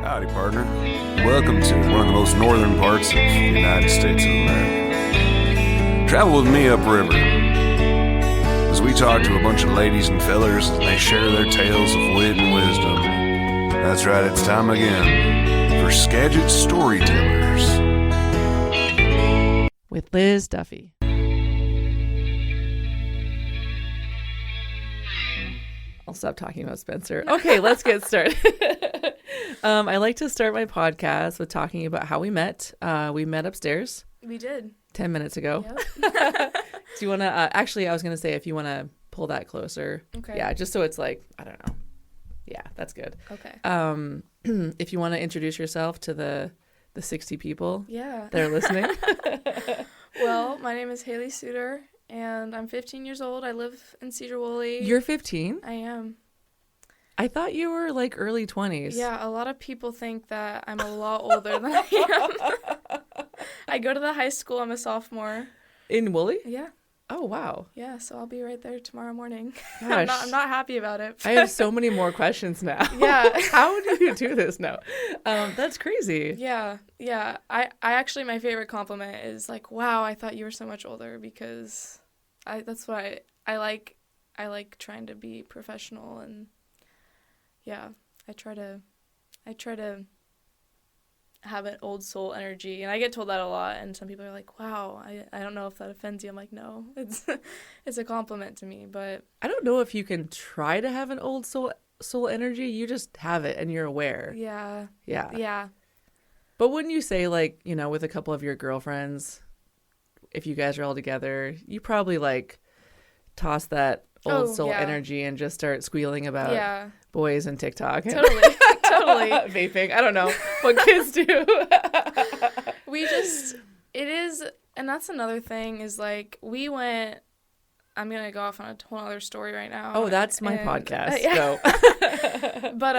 Howdy, partner. Welcome to one of the most northern parts of the United States of America. Travel with me upriver as we talk to a bunch of ladies and fellers and they share their tales of wit and wisdom. That's right, it's time again for Skagit Storytellers. With Liz Duffy. I'll stop talking about Spencer. Okay, let's get started. I like to start my podcast with talking about how we met. We met upstairs. We did. 10 minutes ago. Yep. Do you want to, actually, I was going to say if you want to pull that closer. Okay. Yeah, just so it's like, I don't know. Yeah, that's good. Okay. If you want to introduce yourself to the 60 people Yeah. that are listening. Well, my name is Haley Suter, and I'm 15 years old. I live in Cedar Woolley. You're 15? I am. I thought you were like early 20s. Yeah, a lot of people think that I'm a lot older than I am. I go to the high school. I'm a sophomore. In Woolley? Yeah. Oh, wow. Yeah, so I'll be right there tomorrow morning. Gosh. I'm not happy about it. I have so many more questions now. Yeah. How do you do this now? That's crazy. Yeah. I actually, my favorite compliment is like, wow, I thought you were so much older, because that's what I like. I like trying to be professional, and yeah, I try to have an old soul energy, and I get told that a lot, and some people are like, wow, I don't know if that offends you. I'm like, no, it's a compliment to me. But I don't know if you can try to have an old soul energy. You just have it and you're aware. yeah. But wouldn't you say, like, you know, with a couple of your girlfriends, if you guys are all together, you probably like toss that old soul energy and just start squealing about boys and TikTok and Totally. vaping. I don't know what kids do. It is, and that's another thing, is like, I'm going to go off on a whole other story right now. Oh, that's my podcast. Yeah. Go. But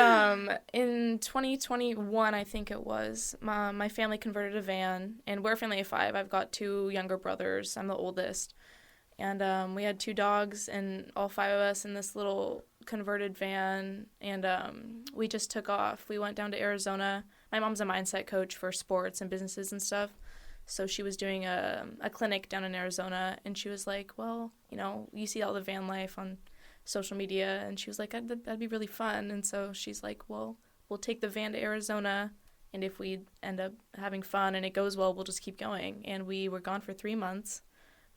in 2021, I think it was, my family converted a van, and we're a family of 5. I've got 2 younger brothers. I'm the oldest. And we had 2 dogs, and all 5 of us in this little converted van, and we just took off. We went down to Arizona. My mom's a mindset coach for sports and businesses and stuff, so she was doing a clinic down in Arizona, and she was like, well, you know, you see all the van life on social media, and she was like, that'd be really fun. And so she's like, well, we'll take the van to Arizona, and if we end up having fun and it goes well, we'll just keep going. And we were gone for 3 months.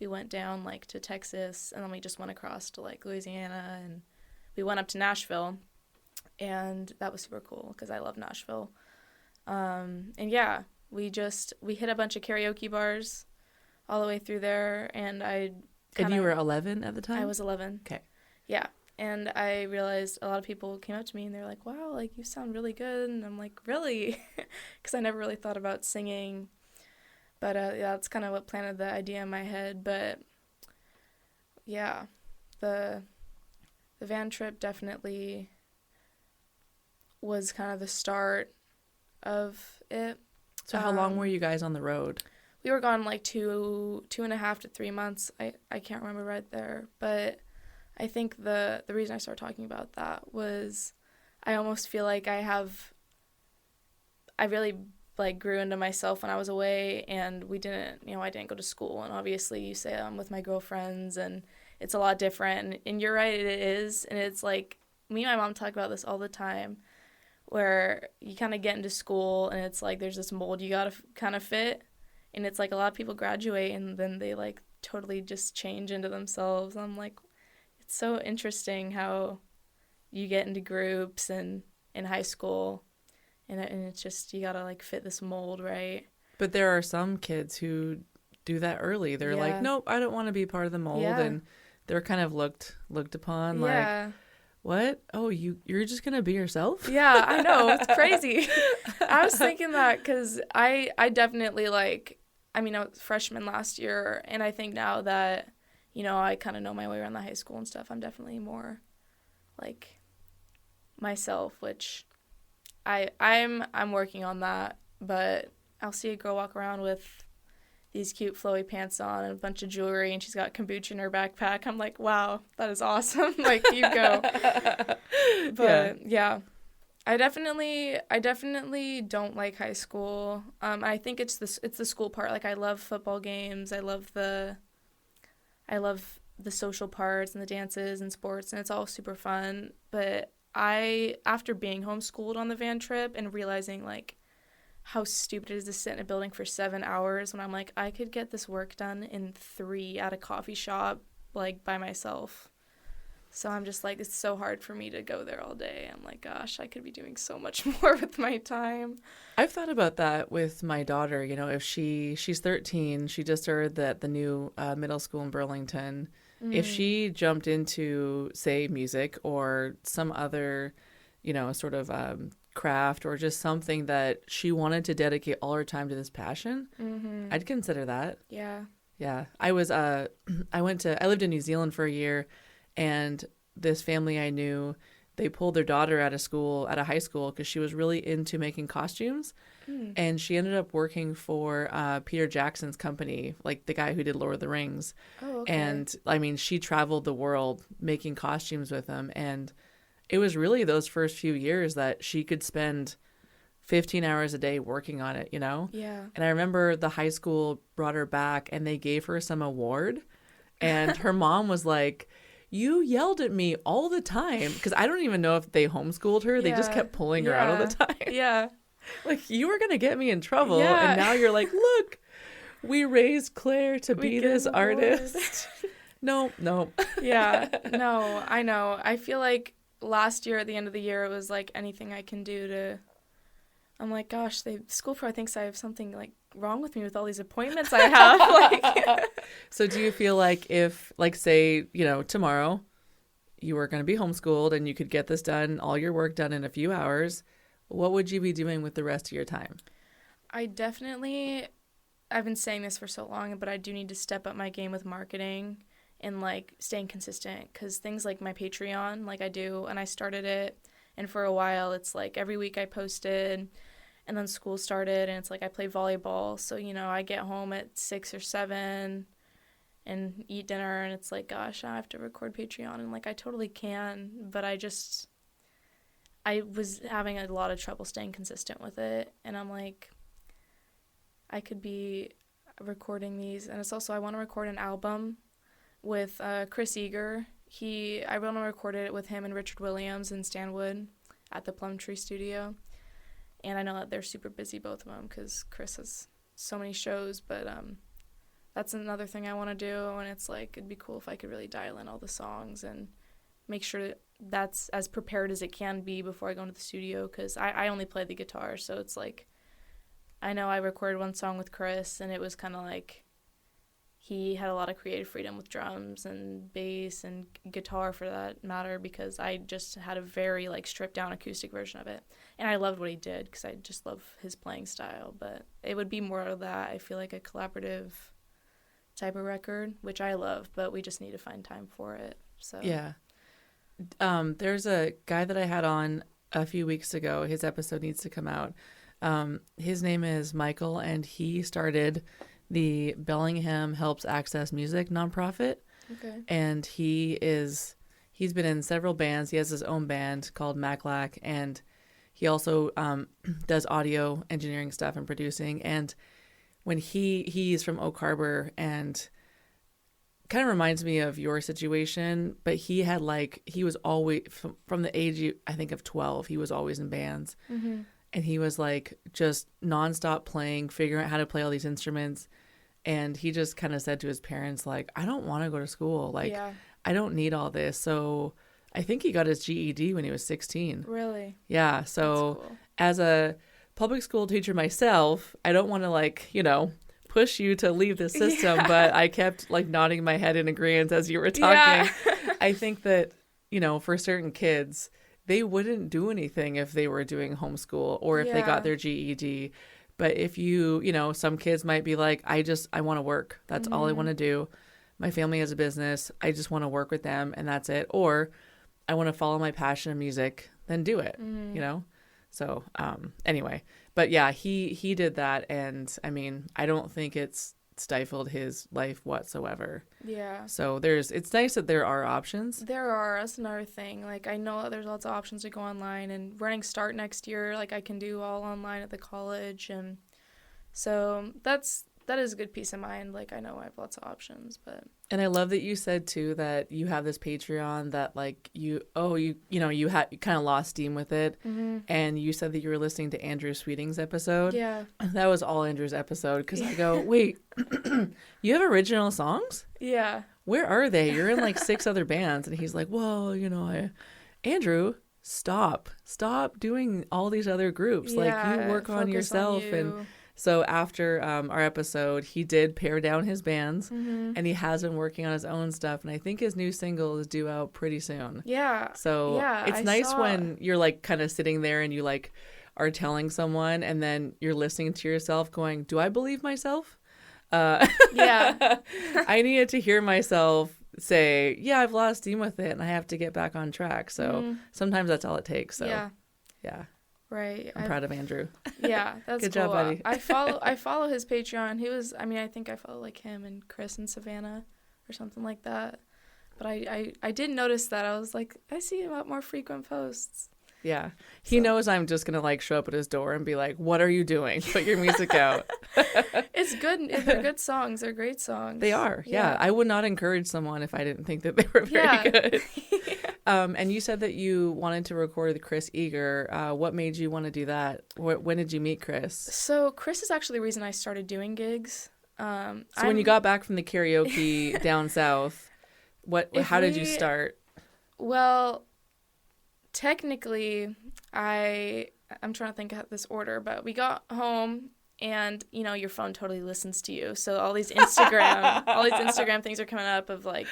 We went down like to Texas, and then we just went across to like Louisiana, and we went up to Nashville, and that was super cool because I love Nashville. And yeah, we hit a bunch of karaoke bars all the way through there, and And you were 11 at the time? I was 11. Okay. Yeah, and I realized a lot of people came up to me and they're like, wow, like you sound really good, and I'm like, really? Because I never really thought about singing. But yeah, that's kind of what planted the idea in my head. But yeah, the van trip definitely was kind of the start of it. So how long were you guys on the road? We were gone like 2.5 to 3 months. I can't remember right there. But I think the reason I started talking about that was I almost feel like I really like grew into myself when I was away, and I didn't go to school, and obviously you say I'm with my girlfriends and it's a lot different, and you're right, it is. And it's like, me and my mom talk about this all the time, where you kind of get into school and it's like there's this mold you gotta kind of fit, and it's like a lot of people graduate and then they like totally just change into themselves. And I'm like, it's so interesting how you get into groups and in high school, and it's just, you gotta like fit this mold, right? But there are some kids who do that early. They're like, nope, I don't want to be part of the mold, and they're kind of looked upon like, what? Oh, you're just gonna be yourself? Yeah, I know, it's crazy. I was thinking that because I definitely I was freshman last year, and I think now that, you know, I kind of know my way around the high school and stuff, I'm definitely more like myself, which I'm working on that. But I'll see a girl walk around with these cute flowy pants on and a bunch of jewelry, and she's got kombucha in her backpack. I'm like, wow, that is awesome. Like, you go. But yeah, I definitely don't like high school. I think it's the school part. Like, I love football games. I love the social parts and the dances and sports, and it's all super fun. But after being homeschooled on the van trip and realizing, like, how stupid it is to sit in a building for 7 hours when I'm like, I could get this work done in 3 at a coffee shop, like, by myself. So I'm just like, it's so hard for me to go there all day. I'm like, gosh, I could be doing so much more with my time. I've thought about that with my daughter. You know, if she's 13, she just started the new middle school in Burlington. If she jumped into, say, music or some other, you know, sort of craft or just something that she wanted to dedicate all her time to this passion, I'd consider that. Yeah. Yeah. I lived in New Zealand for a year, and this family I knew, they pulled their daughter out of high school because she was really into making costumes. And she ended up working for Peter Jackson's company, like the guy who did Lord of the Rings. Oh, okay. And I mean, she traveled the world making costumes with him. And it was really those first few years that she could spend 15 hours a day working on it, you know? Yeah. And I remember the high school brought her back and they gave her some award. And her mom was like, you yelled at me all the time. Because I don't even know if they homeschooled her. They just kept pulling her out all the time. Yeah. Like, you were going to get me in trouble. Yeah. And now you're like, look, we raised Claire to be this artist. No. Yeah. No, I know. I feel like last year at the end of the year, it was like anything I can do to... I'm like, gosh, school probably thinks I have something, like, wrong with me with all these appointments I have. Like... So do you feel like if, like, say, you know, tomorrow you were going to be homeschooled and you could get this done, all your work done in a few hours, what would you be doing with the rest of your time? I've been saying this for so long, but I do need to step up my game with marketing and, like, staying consistent, because things like my Patreon, like, I do, and I started it, and for a while it's like every week I posted, and then school started, and it's like I play volleyball, so, you know, I get home at 6 or 7 and eat dinner, and it's like, gosh, I have to record Patreon, and, like, I totally can, but I was having a lot of trouble staying consistent with it, and I'm like, I could be recording these, and it's also, I want to record an album with Chris Eager. I want to record it with him and Richard Williams and Stanwood at the Plum Tree Studio, and I know that they're super busy, both of them, because Chris has so many shows, but that's another thing I want to do, and it's like, it'd be cool if I could really dial in all the songs and make sure that's as prepared as it can be before I go into the studio, because I only play the guitar, so it's like, I know I recorded one song with Chris, and it was kind of like, he had a lot of creative freedom with drums and bass and guitar, for that matter, because I just had a very, like, stripped down acoustic version of it, and I loved what he did because I just love his playing style. But it would be more of that, I feel like, a collaborative type of record, which I love, but we just need to find time for it. So yeah. There's a guy that I had on a few weeks ago. His episode needs to come out. His name is Michael, and he started the Bellingham Helps Access Music nonprofit. Okay. And he's been in several bands. He has his own band called Maclac, and he also does audio engineering stuff and producing. And when he's from Oak Harbor, and kind of reminds me of your situation, but he was always, from the age, I think, of 12, he was always in bands. Mm-hmm. And he was, like, just nonstop playing, figuring out how to play all these instruments. And he just kind of said to his parents, like, I don't want to go to school. Like, yeah. I don't need all this. So I think he got his GED when he was 16. Really? Yeah. So cool. As a public school teacher myself, I don't want to, like, you know, push you to leave the system, but I kept, like, nodding my head in agreement as you were talking. Yeah. I think that, you know, for certain kids, they wouldn't do anything if they were doing homeschool or if they got their GED. But if you know, some kids might be like, I want to work. That's all I want to do. My family has a business. I just want to work with them, and that's it. Or I want to follow my passion in music, then do it, you know? So anyway, but yeah, he did that. And I mean, I don't think it's stifled his life whatsoever. Yeah. So it's nice that there are options. There are. That's another thing. Like, I know that there's lots of options to go online, and running start next year, like, I can do all online at the college, and so that is a good peace of mind. Like, I know I have lots of options, but. And I love that you said too that you have this Patreon that like you kind of lost steam with it, and you said that you were listening to Andrew Sweeting's episode. Yeah, that was all Andrew's episode because I go, wait, you have original songs? Yeah. Where are they? You're in like 6 other bands, and he's like, well, Andrew, stop doing all these other groups. Yeah, like you work on yourself and. So after our episode, he did pare down his bands, and he has been working on his own stuff. And I think his new single is due out pretty soon. Yeah. So it's nice when you're like kind of sitting there and you like are telling someone, and then you're listening to yourself going, do I believe myself? Yeah. I needed to hear myself say, yeah, I've lost steam with it and I have to get back on track. So sometimes that's all it takes. So yeah. Right. I'm proud of Andrew. Yeah, that's good cool. job, buddy. I follow his Patreon. I think I follow like him and Chris and Savannah or something like that. But I did notice that. I was like, I see him out more frequent posts. Yeah. He knows I'm just going to like show up at his door and be like, what are you doing? Put your music out. It's good. They're good songs. They're great songs. They are. Yeah. I would not encourage someone if I didn't think that they were very good. And you said that you wanted to record with Chris Eager. What made you want to do that? When did you meet Chris? So Chris is actually the reason I started doing gigs. When you got back from the karaoke down south, how did you start? Well, technically, I'm trying to think of this order, but we got home and, your phone totally listens to you. So all these Instagram things are coming up of like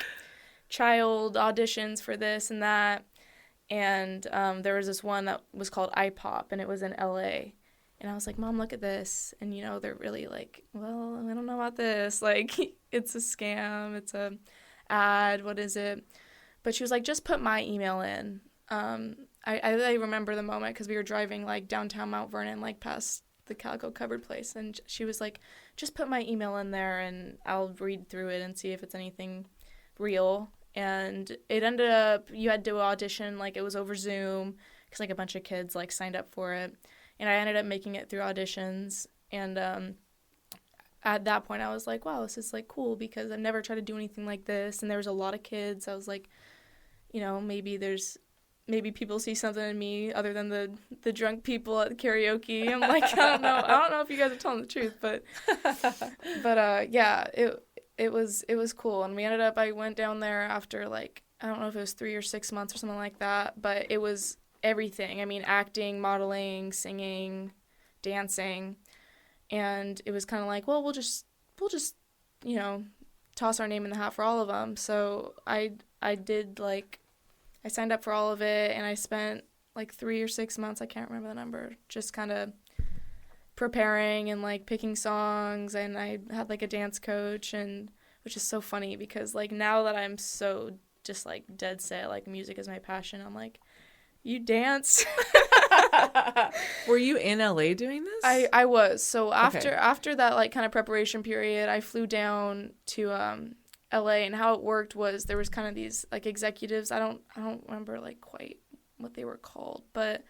child auditions for this and that. And there was this one that was called iPop, and it was in LA. And I was like, Mom, look at this. And, they're really like, well, I don't know about this. Like, it's a scam. It's a ad. What is it? But she was like, just put my email in. I remember the moment because we were driving like downtown Mount Vernon, like past the Calico Cupboard place. And she was like, just put my email in there and I'll read through it and see if it's anything real. And it ended up, you had to audition, like it was over Zoom because like a bunch of kids like signed up for it. And I ended up making it through auditions. And at that point I was like, wow, this is like cool because I've never tried to do anything like this. And there was a lot of kids. I was like, maybe people see something in me other than the drunk people at the karaoke. I'm like, I don't know if you guys are telling the truth, but yeah, it was cool. And I went down there after like, I don't know if it was 3 or 6 months or something like that, but it was everything. I mean, acting, modeling, singing, dancing. And it was kind of like, well, we'll just, toss our name in the hat for all of them. So I signed up for all of it, and I spent like 3 or 6 months, I can't remember the number, just kind of preparing and like picking songs. And I had like a dance coach, and which is so funny because like now that I'm so just like dead set, like music is my passion, I'm like, you dance? Were you in LA doing this? I was. So after that like kind of preparation period, I flew down to LA, and how it worked was there was kind of these like executives. I don't remember like quite what they were called, but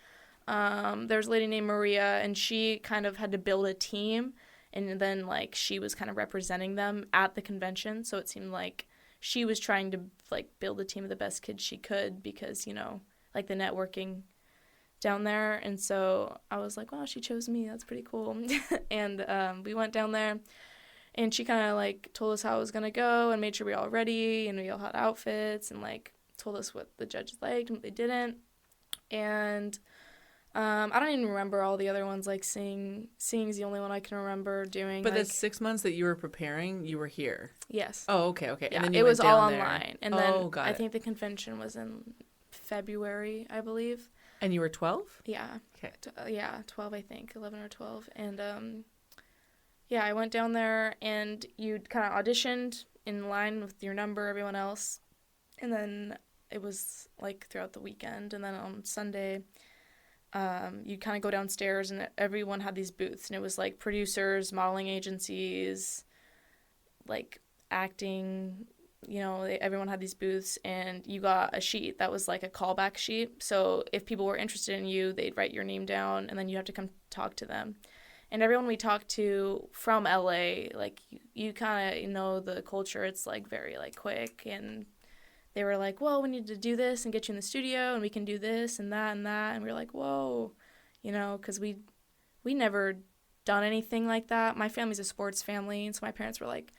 there was a lady named Maria, and she kind of had to build a team, and then like she was kind of representing them at the convention. So it seemed like she was trying to like build a team of the best kids she could because like the networking down there. And so I was like, wow, she chose me. That's pretty cool. And we went down there. And she kind of, like, told us how it was going to go and made sure we were all ready and we all had outfits and, like, told us what the judges liked and what they didn't. And I don't even remember all the other ones. Like, Singing's the only one I can remember doing. But the 6 months that you were preparing, you were here? Yes. Oh, okay. Yeah, and then it was all online. There. And then I think the convention was in February, I believe. And you were 12? Yeah. Okay. 12, I think. 11 or 12. And, yeah, I went down there, and you kind of auditioned in line with your number, everyone else. And then it was, like, throughout the weekend. And then on Sunday, you'd kind of go downstairs, and everyone had these booths. And it was, like, producers, modeling agencies, like acting, everyone had these booths, and you got a sheet that was like a callback sheet. So if people were interested in you, they'd write your name down, and then you have to come talk to them. And everyone we talked to from LA, like, you kind of know the culture. It's like very like quick, and they were like, well, we need to do this and get you in the studio, and we can do this and that and that. And we were like, whoa, because we never done anything like that. My family's a sports family, and so my parents were like,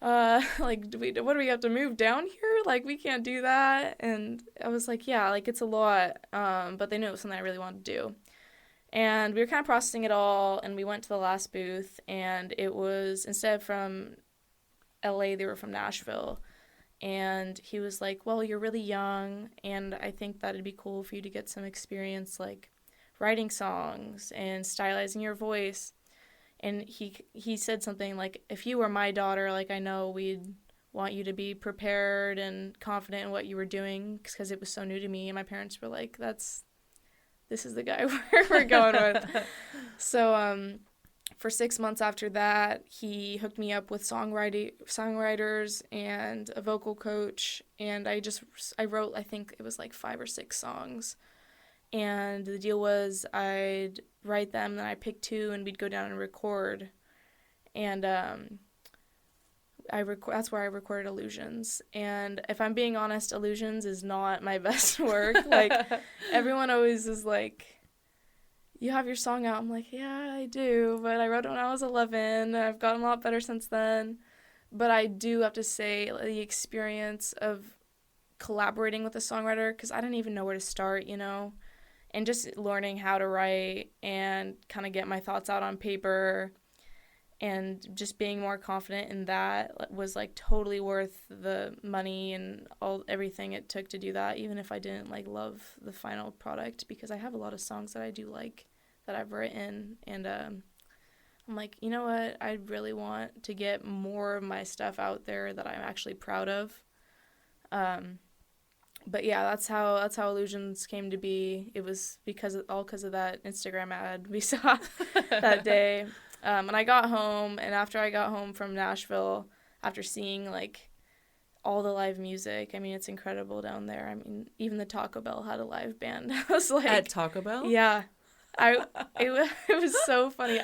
like, what do we have to move down here? Like, we can't do that. And I was like, yeah, like, it's a lot, but they knew it was something I really wanted to do. And we were kind of processing it all, and we went to the last booth, and it was, instead of from LA, they were from Nashville. And he was like, well, you're really young, and I think that it'd be cool for you to get some experience, like, writing songs and stylizing your voice. And he said something like, if you were my daughter, like, I know we'd want you to be prepared and confident in what you were doing, because it was so new to me. And my parents were like, this is the guy we're going with. So for 6 months after that, he hooked me up with songwriters and a vocal coach. And I wrote, I think it was like 5 or 6 songs. And the deal was I'd write them, then I'd pick 2, and we'd go down and record. And that's where I recorded Illusions. And if I'm being honest, Illusions is not my best work. Like, everyone always is like, you have your song out. I'm like, yeah, I do, but I wrote it when I was 11. I've gotten a lot better since then. But I do have to say, the experience of collaborating with a songwriter, because I didn't even know where to start, and just learning how to write and kind of get my thoughts out on paper, and just being more confident in that was like totally worth the money and everything it took to do that, even if I didn't like love the final product, because I have a lot of songs that I do like that I've written. And I'm like, you know what, I really want to get more of my stuff out there that I'm actually proud of. But yeah, that's how Illusions came to be. It was because of that Instagram ad we saw that day. And I got home, and after I got home from Nashville, after seeing like all the live music, I mean, it's incredible down there. I mean, even the Taco Bell had a live band. I was like, at Taco Bell? Yeah, it was so funny.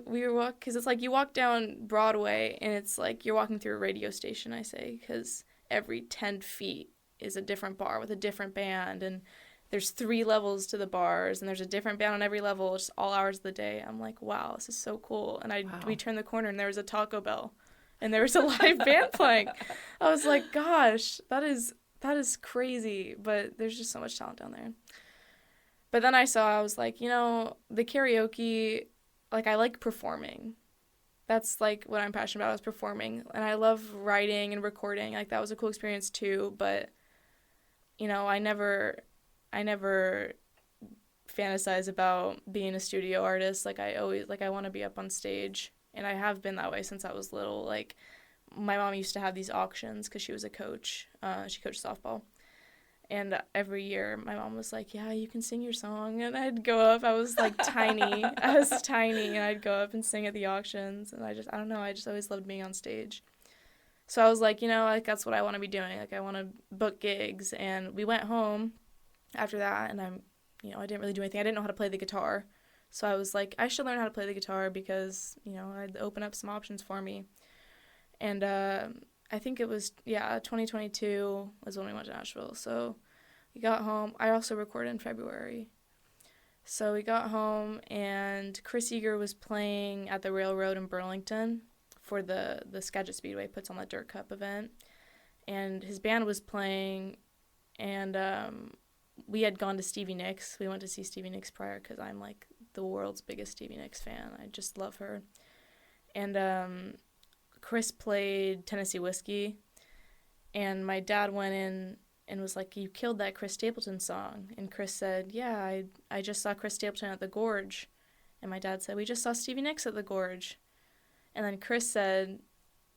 We were because it's like you walk down Broadway, and it's like you're walking through a radio station. I say, because every 10 feet is a different bar with a different band, and there's 3 levels to the bars, and there's a different band on every level, just all hours of the day. I'm like, wow, this is so cool. And we turned the corner, and there was a Taco Bell, and there was a live band playing. I was like, gosh, that is crazy, but there's just so much talent down there. But then I was like, the karaoke, like, I like performing. That's like what I'm passionate about, is performing. And I love writing and recording. Like, that was a cool experience too, but I never fantasize about being a studio artist. Like, I want to be up on stage, and I have been that way since I was little. Like, my mom used to have these auctions because she was a coach. She coached softball. And every year my mom was like, yeah, you can sing your song. And I'd go up. I was like tiny. And I'd go up and sing at the auctions. And I don't know. I just always loved being on stage. So I was like, like, that's what I want to be doing. Like, I want to book gigs. And we went home after that, and I didn't really do anything. I didn't know how to play the guitar. So I was like, I should learn how to play the guitar because, I'd open up some options for me. And I think it was, 2022 was when we went to Nashville. So we got home. I also recorded in February. So we got home, and Chris Eager was playing at the Railroad in Burlington for the Skagit Speedway puts on the Dirt Cup event. And his band was playing, and we had gone to Stevie Nicks. We went to see Stevie Nicks prior because I'm, like, the world's biggest Stevie Nicks fan. I just love her. And Chris played Tennessee Whiskey, and my dad went in and was like, you killed that Chris Stapleton song. And Chris said, yeah, I just saw Chris Stapleton at the Gorge. And my dad said, we just saw Stevie Nicks at the Gorge. And then Chris said,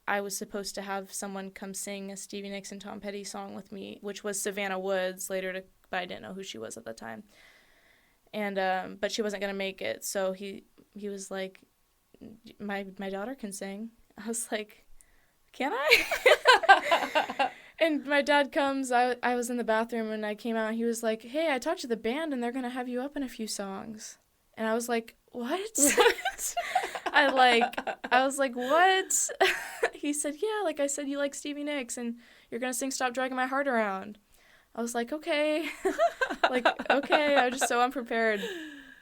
I was supposed to have someone come sing a Stevie Nicks and Tom Petty song with me, which was Savannah Woods but I didn't know who she was at the time. And but she wasn't going to make it. So he was like, my daughter can sing. I was like, can I? And my dad comes, I was in the bathroom, and I came out, and he was like, hey, I talked to the band, and they're going to have you up in a few songs. And I was like, what? I was like, what? He said, yeah, like I said, you like Stevie Nicks, and you're going to sing Stop Dragging My Heart Around. I was like, okay. Okay, I was just so unprepared.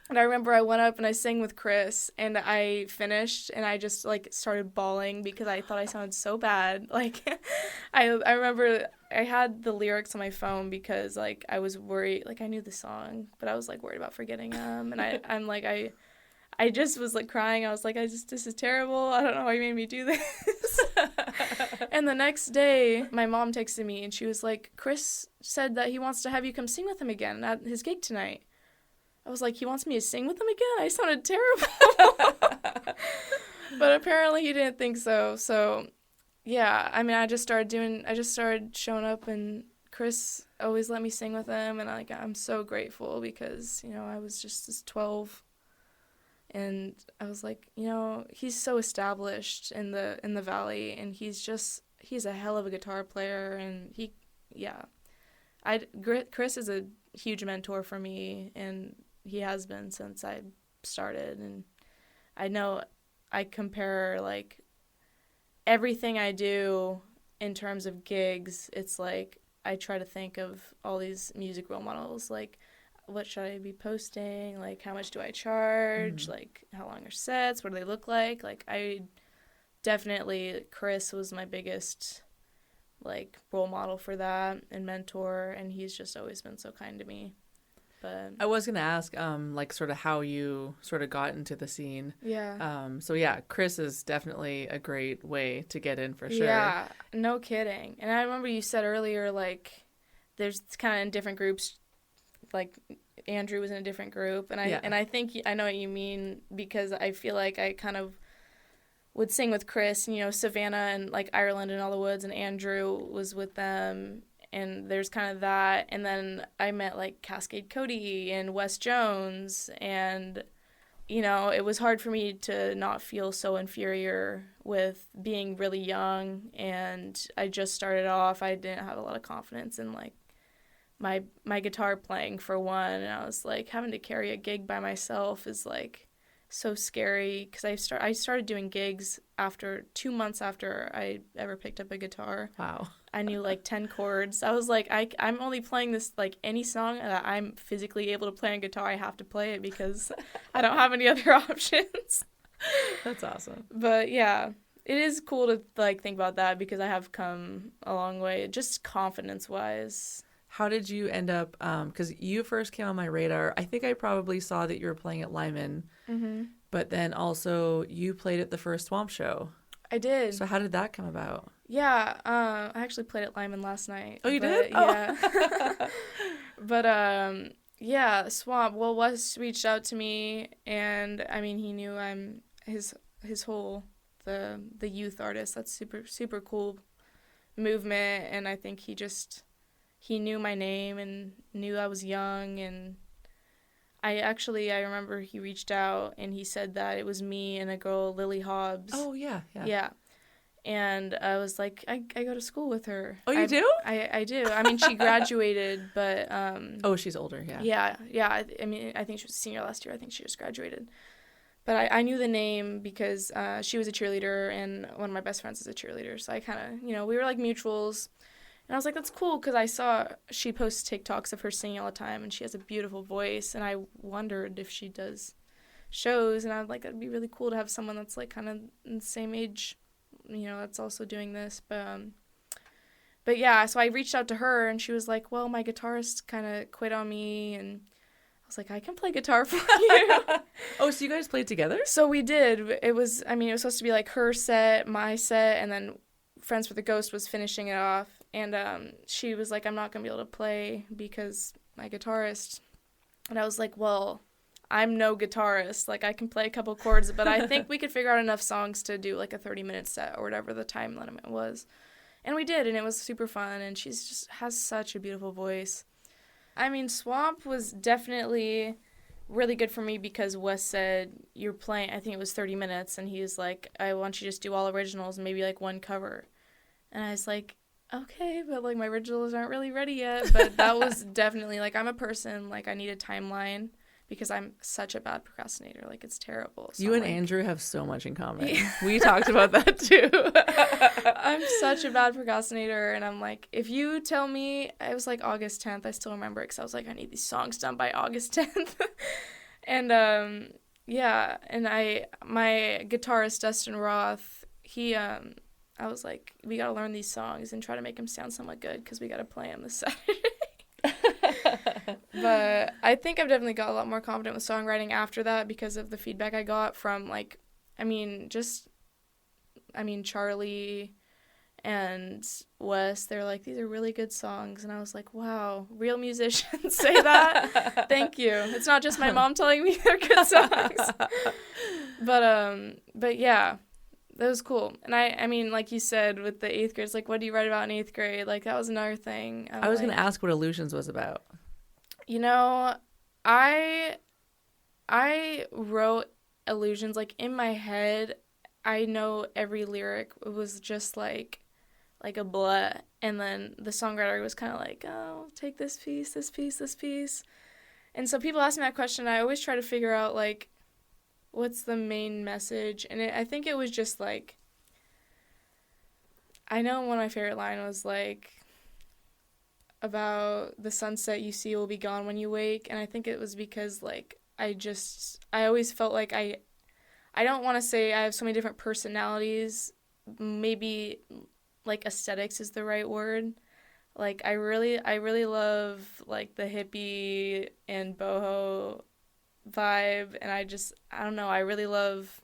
And I remember I went up and I sang with Chris, and I finished, and I just, like, started bawling because I thought I sounded so bad. Like, I remember I had the lyrics on my phone because, like, I was worried. Like, I knew the song, but I was, like, worried about forgetting them. And I just was, like, crying. I was like, this is terrible. I don't know why you made me do this. And the next day, my mom texted me, and she was like, Chris said that he wants to have you come sing with him again at his gig tonight. I was like, he wants me to sing with him again? I sounded terrible. But apparently he didn't think so. So, yeah, I mean, I just started showing up, and Chris always let me sing with him, and I'm so grateful because, you know, I was just 12, and I was like, you know, he's so established in the Valley, and he's a hell of a guitar player, and Chris is a huge mentor for me, and he has been since I started. And I know I compare, like, everything I do in terms of gigs. It's like I try to think of all these music role models, like, what should I be posting, like, how much do I charge, like, how long are sets, what do they look like. Like, I definitely, Chris was my biggest, like, role model for that and mentor, and he's just always been so kind to me. But I was going to ask, like, sort of how you sort of got into the scene. Yeah. So, yeah, Chris is definitely a great way to get in for sure. Yeah, no kidding. And I remember you said earlier, like, there's kind of in different groups, like, Andrew was in a different group. And I think I know what you mean, because I feel like I kind of would sing with Chris, and, you know, Savannah and, like, Ireland and All the Woods, and Andrew was with them. And there's kind of that. And then I met, like, Cascade Cody and Wes Jones. And, you know, it was hard for me to not feel so inferior with being really young. And I just started off. I didn't have a lot of confidence in, like, my guitar playing, for one. And I was, like, having to carry a gig by myself is, like, so scary. Because I started doing gigs 2 months after I ever picked up a guitar. Wow. I knew, like, 10 chords. I was like, I'm only playing this, like, any song that I'm physically able to play on guitar, I have to play it because I don't have any other options. That's awesome. But, yeah, it is cool to, like, think about that because I have come a long way, just confidence-wise. How did you end up, because you first came on my radar, I think I probably saw that you were playing at Lyman, but then also you played at the first Swamp Show. I did. So how did that come about? Yeah, I actually played at Lyman last night. Oh, you did? Yeah. Oh. But, yeah, Swamp, well, Wes reached out to me, and, I mean, he knew I'm his whole, the youth artist. That's super, super cool movement, and I think he knew my name and knew I was young, and I remember he reached out, and he said that it was me and a girl, Lily Hobbs. Oh, yeah. Yeah. And I was like, I go to school with her. Oh, you do? I do. I mean, she graduated, but... oh, she's older, yeah. Yeah. I mean, I think she was a senior last year. I think she just graduated. But I knew the name because she was a cheerleader, and one of my best friends is a cheerleader. So I kind of, you know, we were like mutuals. And I was like, that's cool, because I saw she posts TikToks of her singing all the time, and she has a beautiful voice, and I wondered if she does shows, and I was like, that'd be really cool to have someone that's, like, kind of in the same age, you know, that's also doing this. But yeah, so I reached out to her, and she was like, well, my guitarist kind of quit on me, and I was like, I can play guitar for you. Oh, so you guys played together? So we did. It was supposed to be, like, her set, my set, and then Friends with a Ghost was finishing it off. And she was like, I'm not going to be able to play because my guitarist. And I was like, well, I'm no guitarist. Like, I can play a couple chords, but I think we could figure out enough songs to do, like, a 30-minute set or whatever the time limit was. And we did, and it was super fun, and she just has such a beautiful voice. I mean, Swamp was definitely really good for me because Wes said, you're playing, I think it was 30 minutes, and he was like, I want you to just do all originals and maybe, like, one cover. And I was like, okay, but, like, my originals aren't really ready yet. But that was definitely, like, I'm a person, like, I need a timeline because I'm such a bad procrastinator. Like, it's terrible. So you and like, Andrew have so much in common. Yeah. We talked about that, too. I'm such a bad procrastinator, and I'm like, if you tell me, it was, like, August 10th, I still remember it because I was like, I need these songs done by August 10th. And, yeah, and my guitarist, Dustin Roth, I was like, we got to learn these songs and try to make them sound somewhat good because we got to play them this Saturday. But I think I've definitely got a lot more confident with songwriting after that because of the feedback I got from, like, Charlie and Wes. They're like, these are really good songs. And I was like, wow, real musicians say that? Thank you. It's not just my mom telling me they're good songs. But yeah, that was cool. And I mean, like you said, with the 8th grade, it's like, what do you write about in 8th grade? Like, that was another thing. I was going to ask what Illusions was about. You know, I wrote Illusions, like, in my head. I know every lyric. It was just like a blah. And then the songwriter was kind of like, oh, take this piece, this piece, this piece. And so people ask me that question. I always try to figure out, like, what's the main message. And I think it was just, like, I know one of my favorite lines was, like, about the sunset you see will be gone when you wake. And I think it was because, like, I always felt like I don't want to say I have so many different personalities. Maybe, like, aesthetics is the right word. Like, I really love, like, the hippie and boho vibe. And I don't know, I really love,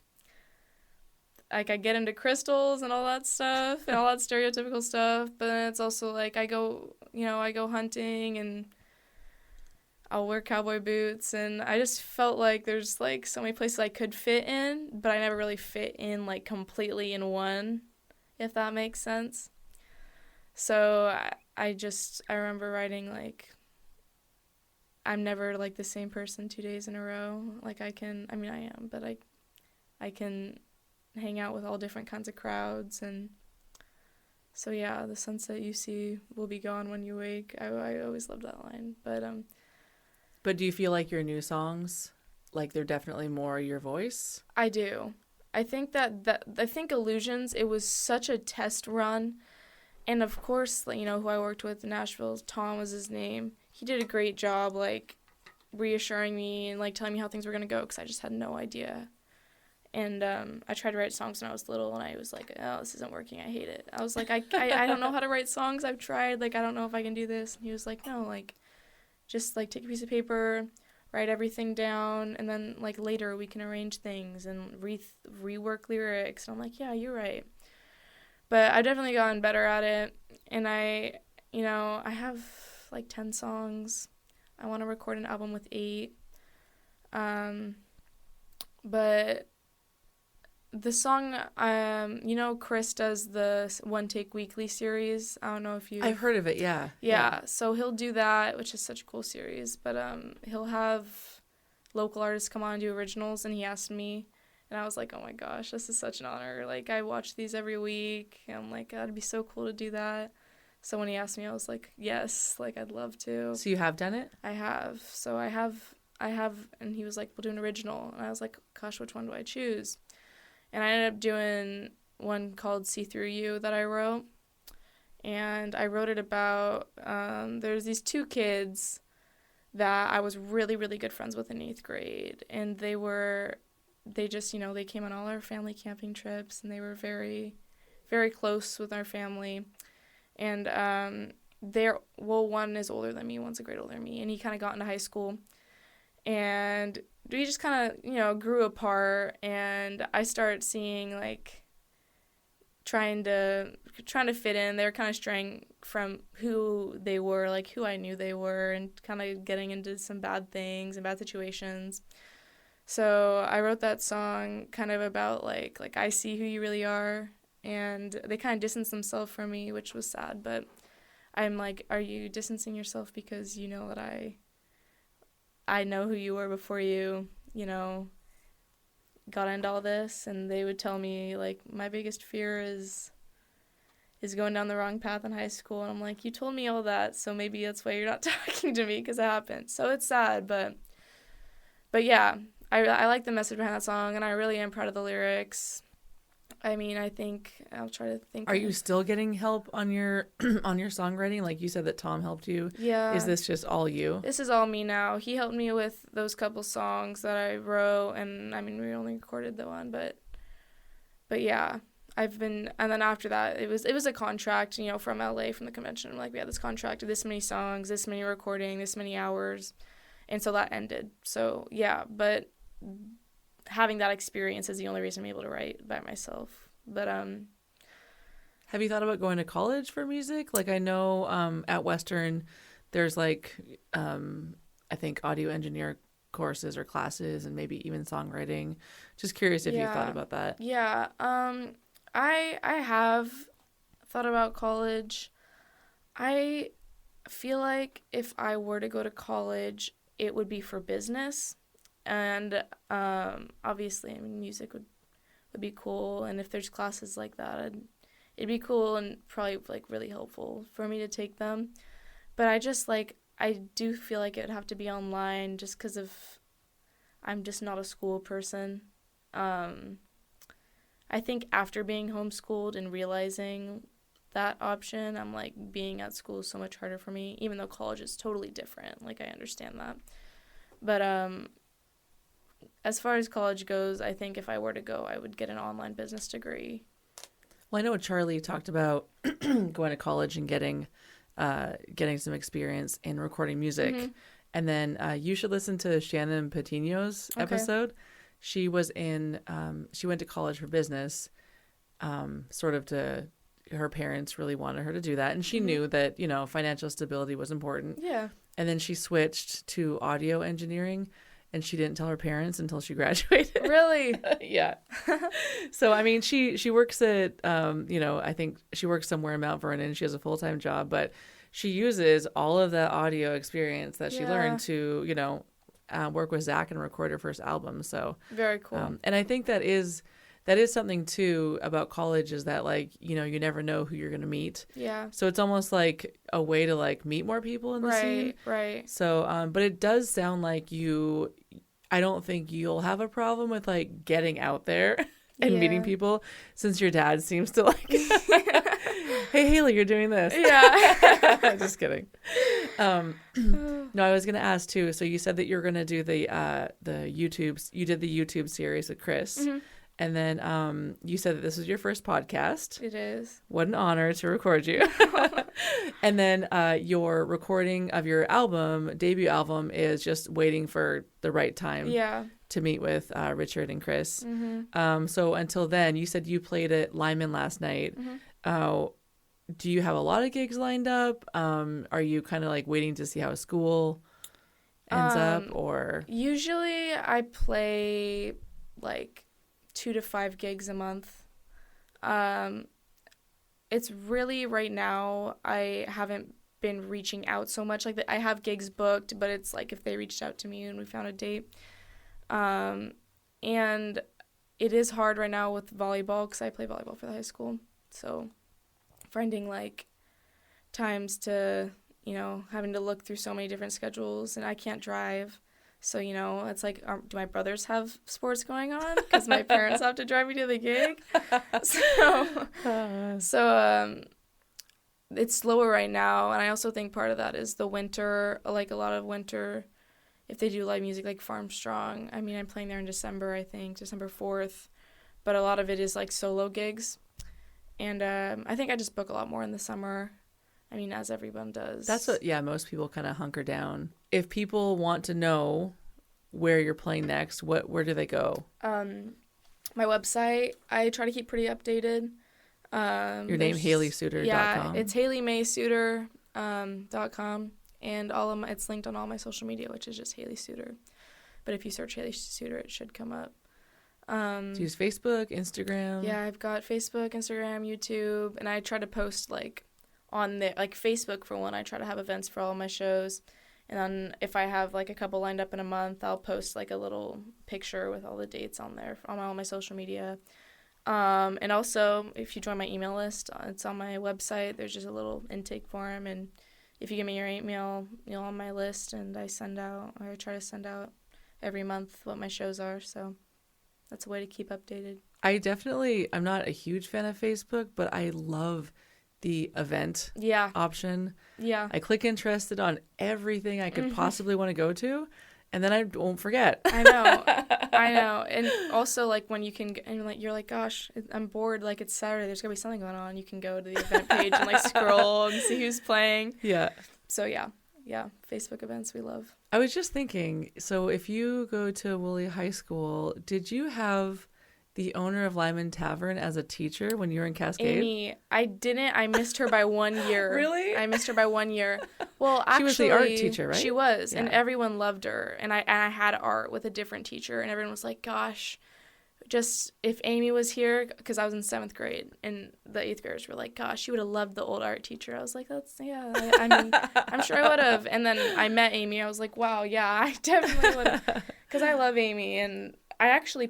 like, I get into crystals and all that stuff and all that stereotypical stuff. But then it's also, like, I go hunting and I'll wear cowboy boots, and I just felt like there's, like, so many places I could fit in, but I never really fit in, like, completely in one, if that makes sense. So I remember writing, like, I'm never, like, the same person 2 days in a row. Like, I am, but I can hang out with all different kinds of crowds, and so, yeah, the sunset you see will be gone when you wake. I always loved that line, But do you feel like your new songs, like, they're definitely more your voice? I do. I think I think Illusions, it was such a test run. And of course, you know, who I worked with in Nashville, Tom was his name. He did a great job, like, reassuring me and, like, telling me how things were going to go because I just had no idea. And I tried to write songs when I was little, and I was like, oh, this isn't working. I hate it. I was like, I don't know how to write songs. I've tried. Like, I don't know if I can do this. And he was like, no, like, just, like, take a piece of paper, write everything down, and then, like, later we can arrange things and rework lyrics. And I'm like, yeah, you're right. But I've definitely gotten better at it. And I have, like, 10 songs. I want to record an album with 8. But the song, Chris does the One Take Weekly series. I don't know if you... I've heard of it, yeah. Yeah, so he'll do that, which is such a cool series. But he'll have local artists come on and do originals, and he asked me, and I was like, oh my gosh, this is such an honor. Like, I watch these every week, and I'm like, that'd be so cool to do that. So when he asked me, I was like, yes, like, I'd love to. So you have done it? I have. So I have, and he was like, we'll do an original. And I was like, gosh, which one do I choose? And I ended up doing one called See Through You that I wrote. And I wrote it about, there's these 2 kids that I was really, really good friends with in 8th grade. And they just, they came on all our family camping trips, and they were very, very close with our family. And one is older than me, one's a grade older than me, and he kind of got into high school. And we just kind of, grew apart, and I started seeing, like, trying to fit in. They were kind of straying from who they were, like, who I knew they were, and kind of getting into some bad things and bad situations. So I wrote that song kind of about, like I see who you really are, and they kind of distanced themselves from me, which was sad, but I'm like, are you distancing yourself because you know that I know who you were before you, got into all this. And they would tell me, like, my biggest fear is going down the wrong path in high school. And I'm like, you told me all that, so maybe that's why you're not talking to me, because it happened. So it's sad, but yeah, I like the message behind that song, and I really am proud of the lyrics. I mean, I think I'll try to think. Are you still getting help on your on your songwriting? Like you said that Tom helped you. Yeah. Is this just all you? This is all me now. He helped me with those couple songs that I wrote, and I mean, we only recorded the one, but yeah, and then after that, it was a contract, from LA, from the convention. Like, we had this contract of this many songs, this many recording, this many hours, and so that ended. So yeah, but having that experience is the only reason I'm able to write by myself. But have you thought about going to college for music? Like, I know at Western there's like I think audio engineer courses or classes, and maybe even songwriting. Just curious if you've thought about that. Yeah. I have thought about college. I feel like if I were to go to college, it would be for business. And obviously, I mean, music would be cool. And if there's classes like that, it'd be cool and probably, like, really helpful for me to take them. But I do feel like it would have to be online just because I'm just not a school person. I think after being homeschooled and realizing that option, I'm like, being at school is so much harder for me, even though college is totally different. Like, I understand that. But as far as college goes, I think if I were to go, I would get an online business degree. Well, I know Charlie talked about going to college and getting some experience in recording music. Mm-hmm. And then you should listen to Shannon Patino's episode. She was she went to college for business, her parents really wanted her to do that. And she knew that, financial stability was important. Yeah. And then she switched to audio engineering, and she didn't tell her parents until she graduated. Really? Yeah. So, I mean, she works at, I think she works somewhere in Mount Vernon. She has a full-time job, but she uses all of that audio experience that she learned to, work with Zach and record her first album. So very cool. And I think that is something too about college, is that, like, you never know who you're going to meet. Yeah. So it's almost like a way to, like, meet more people in the scene. Right. So, but it does sound like I don't think you'll have a problem with, like, getting out there and meeting people, since your dad seems to, like, hey, Haley, you're doing this. Yeah. Just kidding. No, I was going to ask too. So you said that you're going to do the you did the YouTube series with Chris. Mm-hmm. And then you said that this was your first podcast. It is. What an honor to record you. And then your recording of your debut album, is just waiting for the right time to meet with Richard and Chris. Mm-hmm. So until then, you said you played at Lyman last night. Mm-hmm. Do you have a lot of gigs lined up? Are you kind of, like, waiting to see how school ends up, or? Usually I play, like, 2 to 5 gigs a month. It's really, right now, I haven't been reaching out so much. Like, I have gigs booked, but it's like if they reached out to me and we found a date. And it is hard right now with volleyball, because I play volleyball for the high school. So finding, like, times to, having to look through so many different schedules, and I can't drive. So, it's like, do my brothers have sports going on? Because my parents have to drive me to the gig. So it's slower right now. And I also think part of that is the winter, like a lot of winter, if they do live music like Farm Strong. I mean, I'm playing there in December, I think, December 4th. But a lot of it is, like, solo gigs. And I think I just book a lot more in the summer. I mean, as everyone does. That's what, most people kind of hunker down. If people want to know where you're playing next, where do they go? My website, I try to keep pretty updated. Your name, HaleySuter.com. Yeah, it's HaleyMaySuter.com. And it's linked on all my social media, which is just Haley Suter. But if you search Haley Suter, it should come up. Do you use Facebook, Instagram? Yeah, I've got Facebook, Instagram, YouTube, and I try to post, like, on there, like, Facebook for one. I try to have events for all of my shows, And then if I have like a couple lined up in a month, I'll post like a little picture with all the dates on there on all my social media. And also, if you join my email list, it's on my website. There's just a little intake form, and if you give me your email, you're on my list, and I try to send out every month what my shows are. So that's a way to keep updated. I'm not a huge fan of Facebook, but I love the event option. Yeah. I click interested on everything I could possibly want to go to, and then I won't forget. I know. And also, like, when you can, and like, you're like, gosh, I'm bored. Like, it's Saturday. There's going to be something going on. You can go to the event page and, like, scroll and see who's playing. Yeah. So, yeah. Facebook events we love. I was just thinking, so if you go to Woolley High School, did you have the owner of Lyman Tavern as a teacher when you were in Cascade? Amy, I didn't. I missed her by 1 year. Really? I missed her by 1 year. Well, actually, she was the art teacher, right? She was, and everyone loved her. And I had art with a different teacher, and everyone was like, "Gosh, just if Amy was here," because I was in 7th grade, and the 8th graders were like, "Gosh, you would have loved the old art teacher." I was like, I mean, I'm sure I would have. And then I met Amy. I was like, wow, yeah, I definitely would have, because I love Amy. And I actually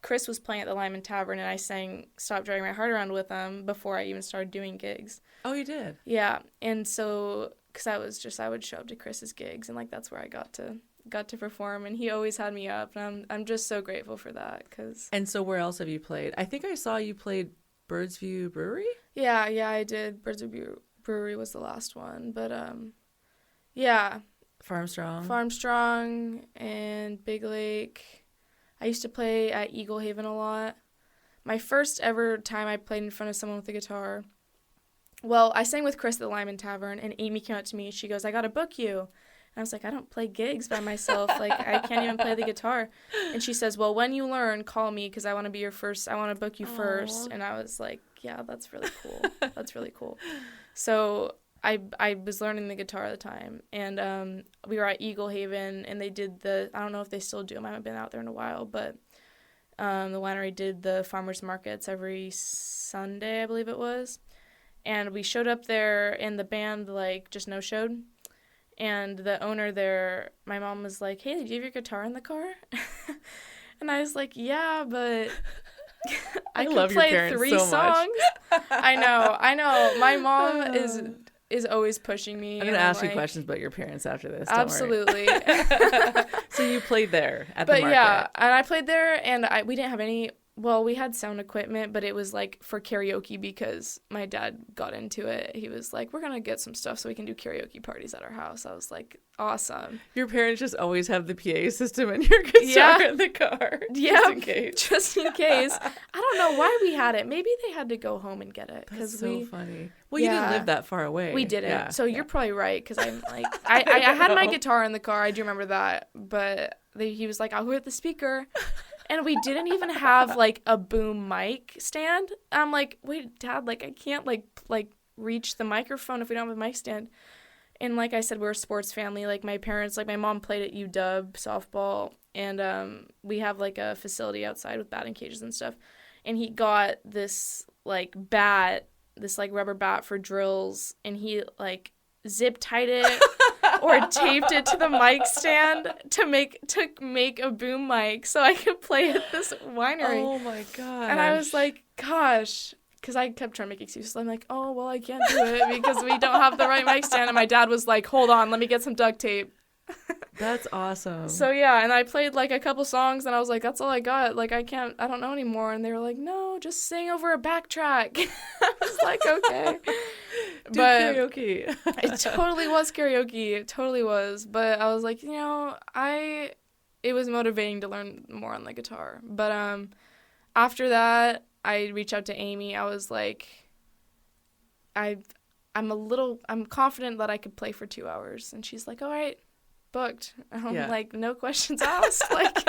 Chris was playing at the Lyman Tavern, and I sang Stop Driving My Heart Around with him before I even started doing gigs. Oh, you did? Yeah. And so, because I would show up to Chris's gigs, and, like, that's where I got to perform, and he always had me up, and I'm just so grateful for that. And so where else have you played? I think I saw you played Birdsview Brewery? Yeah, I did. Birdsview Brewery was the last one, but, yeah. Farmstrong and Big Lake. I used to play at Eagle Haven a lot. My first ever time I played in front of someone with a guitar, well, I sang with Chris at the Lyman Tavern, and Amy came up to me. She goes, "I got to book you." And I was like, "I don't play gigs by myself. Like, I can't even play the guitar." And she says, "Well, when you learn, call me, because I want to be your first. I want to book you first." And I was like, "Yeah, that's really cool. That's really cool." So I was learning the guitar at the time, and we were at Eagle Haven, and they did I don't know if they still do them. I haven't been out there in a while, but the winery did the farmers markets every Sunday, I believe it was. And we showed up there, and the band, like, just no-showed. And the owner there, my mom was like, "Hey, do you have your guitar in the car?" And I was like, "Yeah, but I could play 3 songs." I know. My mom is always pushing me. I'm going to ask you questions about your parents after this. Absolutely. So you played there at the market. But yeah, and I played there, and we didn't have any. Well, we had sound equipment, but it was, like, for karaoke, because my dad got into it. He was like, "We're going to get some stuff so we can do karaoke parties at our house." I was like, awesome. Your parents just always have the PA system and your guitar in the car. Yeah, just in case. I don't know why we had it. Maybe they had to go home and get it. That's so funny. Well, you didn't live that far away. We didn't. Yeah. So you're probably right, because I'm like, I had my guitar in the car. I do remember that. But he was like, "I'll go get the speaker." And we didn't even have, like, a boom mic stand. I'm like, "Wait, Dad, like, I can't, like reach the microphone if we don't have a mic stand." And like I said, we're a sports family. Like, my parents, like, my mom played at UW softball, and we have, like, a facility outside with batting cages and stuff. And he got this, like, rubber bat for drills, and he, like, zip tied it or taped it to the mic stand to make a boom mic so I could play at this winery. Oh my gosh. And I was like, gosh, because I kept trying to make excuses. I'm like, "Oh, well, I can't do it because we don't have the right mic stand." And my dad was like, "Hold on, let me get some duct tape." That's awesome. So yeah, and I played, like, a couple songs, and I was like, "That's all I got. Like, I don't know anymore." And they were like, "No, just sing over a backtrack." I was like, "Okay." Do karaoke. It totally was karaoke. It totally was. But I was like, it was motivating to learn more on the guitar. But after that, I reached out to Amy. I was like, I'm confident that I could play for 2 hours. And she's like, "All right, booked." I'm like, no questions asked. Like,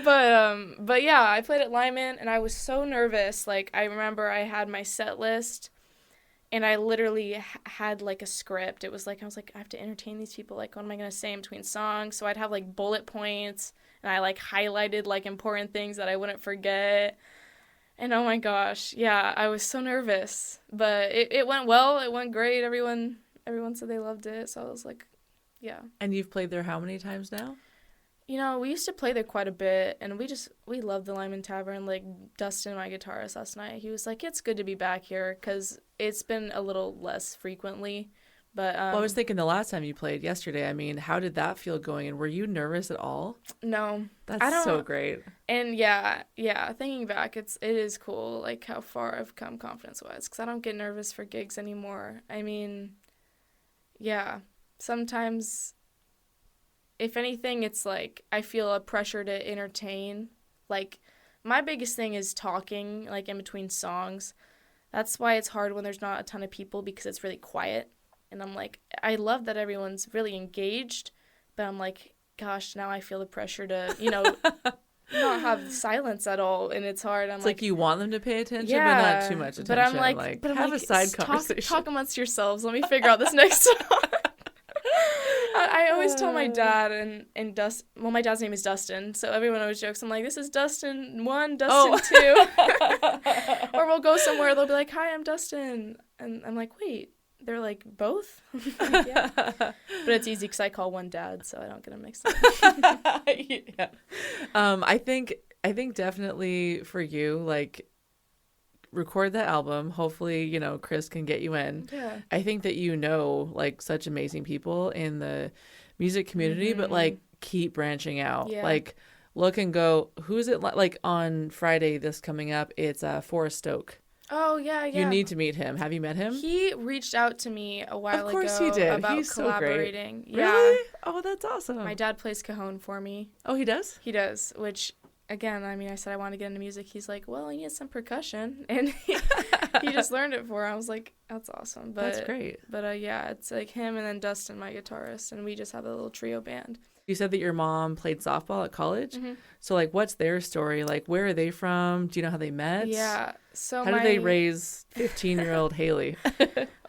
but yeah, I played at Lyman, and I was so nervous. Like, I remember I had my set list, and I literally had, like, a script. It was like, I was like, I have to entertain these people. Like, what am I going to say in between songs? So I'd have, like, bullet points, and I, like, highlighted, like, important things that I wouldn't forget. And oh my gosh, yeah, I was so nervous. But it went well. It went great. Everyone said they loved it. So I was like, Yeah. And you've played there how many times now? You know, we used to play there quite a bit, and we loved the Lyman Tavern. Like, Dustin, my guitarist last night, he was like, it's good to be back here, because it's been a little less frequently. But well, I was thinking the last time you played yesterday, I mean, how did that feel going? And were you nervous at all? No. That's so great. And yeah, thinking back, it is cool, like, how far I've come confidence-wise, because I don't get nervous for gigs anymore. I mean, yeah, sometimes, if anything, it's like I feel a pressure to entertain. Like, my biggest thing is talking, like, in between songs. That's why it's hard when there's not a ton of people, because it's really quiet. And I'm like, I love that everyone's really engaged, but I'm like, gosh, now I feel the pressure to, not have silence at all, and it's hard. It's like you want them to pay attention, but not too much attention. But I'm like, have a side conversation. Talk amongst yourselves. Let me figure out this next song. I always tell my dad and Dustin. Well, my dad's name is Dustin, so everyone always jokes. I'm like, this is Dustin 1, Dustin 2. Or we'll go somewhere. They'll be like, hi, I'm Dustin, and I'm like, wait. They're like, both? Yeah. But it's easy because I call one dad, so I don't get them mixed up. Yeah. I think definitely for you, like, record that album. Hopefully, Chris can get you in. Yeah. I think that like, such amazing people in the music community, but, like, keep branching out. Yeah. Like, look and go, who's it like on Friday this coming up? It's Forrest Stoke. Oh, yeah. You need to meet him. Have you met him? He reached out to me a while ago. Of course he did. About He's collaborating. So great. Yeah. Really? Oh, that's awesome. My dad plays cajon for me. Oh, he does? He does, which, again, I mean, I said I want to get into music. He's like, well, you need some percussion. And he just learned it for her. I was like, that's awesome. But, that's great. But, yeah, it's like him and then Dustin, my guitarist, and we just have a little trio band. You said that your mom played softball at college. Mm-hmm. So, like, what's their story? Like, where are they from? Do you know how they met? Yeah. So how did they raise 15-year-old Haley?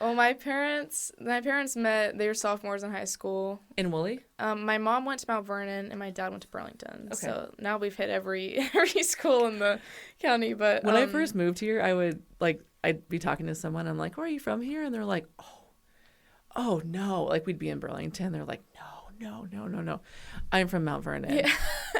Well, my parents met. They were sophomores in high school. In Woolley? My mom went to Mount Vernon, and my dad went to Burlington. Okay. So now we've hit every school in the county. But when I first moved here, I'd be talking to someone. I'm like, "Oh, are you from here?" And they're like, "Oh, no!" Like, we'd be in Burlington. They're like, "No. I'm from Mount Vernon." Yeah.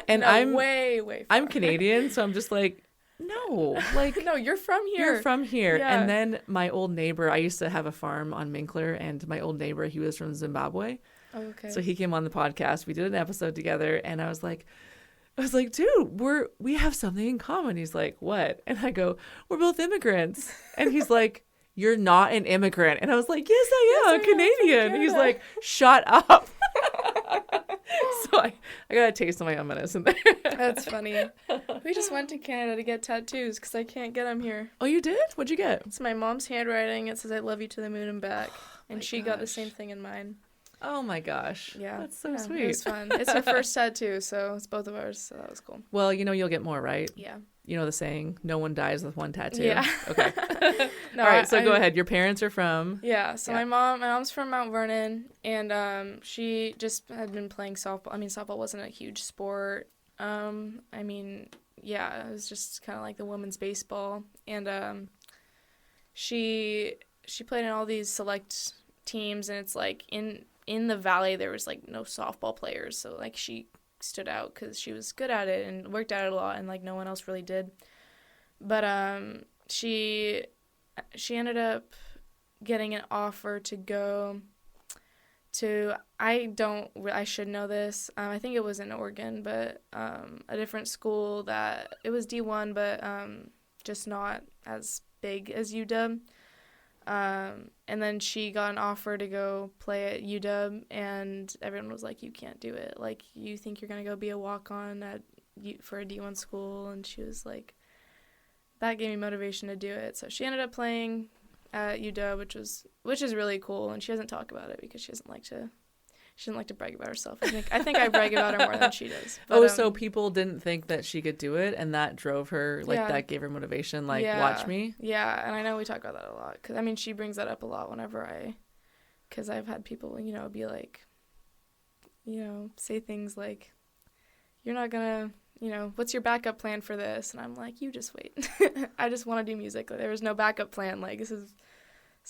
And no, I'm way far. I'm Canadian, so I'm just like, no, like, no, you're from here. You're from here. Yeah. And then my old neighbor, I used to have a farm on Minkler, and my old neighbor, he was from Zimbabwe. Oh, okay. So he came on the podcast. We did an episode together, and I was like, dude, we have something in common. He's like, what? And I go, we're both immigrants. And he's like, you're not an immigrant. And I was like, yes, I am. I'm Canadian. He's like, shut up. So I got a taste of my own medicine there. That's funny. We just went to Canada to get tattoos because I can't get them here. Oh, you did? What'd you get? It's my mom's handwriting. It says, I love you to the moon and back. And she got the same thing in mine. Oh, my gosh. Yeah. That's so sweet. It was fun. It's her first tattoo, so it's both of ours, so that was cool. Well, you'll get more, right? Yeah. You know the saying, no one dies with one tattoo. Yeah. Okay. No, all right, so go ahead. Your parents are from? Yeah, so my mom's from Mount Vernon, and she just had been playing softball. I mean, softball wasn't a huge sport. I mean, yeah, it was just kind of like the women's baseball. And she played in all these select teams, and it's like in the valley there was like no softball players, so like she stood out because she was good at it and worked at it a lot, and like no one else really did. But she ended up getting an offer to go to, I should know this, I think it was in Oregon, but a different school that it was D1, but just not as big as UW. And then she got an offer to go play at UW, and everyone was like, you can't do it. Like, you think you're going to go be a walk-on for a D1 school? And she was like, that gave me motivation to do it. So she ended up playing at UW, which is really cool. And she doesn't talk about it because she doesn't like to brag about herself. I think I brag about her more than she does. But, so people didn't think that she could do it, and that drove her, that gave her motivation, watch me? Yeah, and I know we talk about that a lot. Because, I mean, she brings that up a lot whenever because I've had people, be like, say things like, you're not going to, what's your backup plan for this? And I'm like, you just wait. I just want to do music. There was no backup plan. Like, this is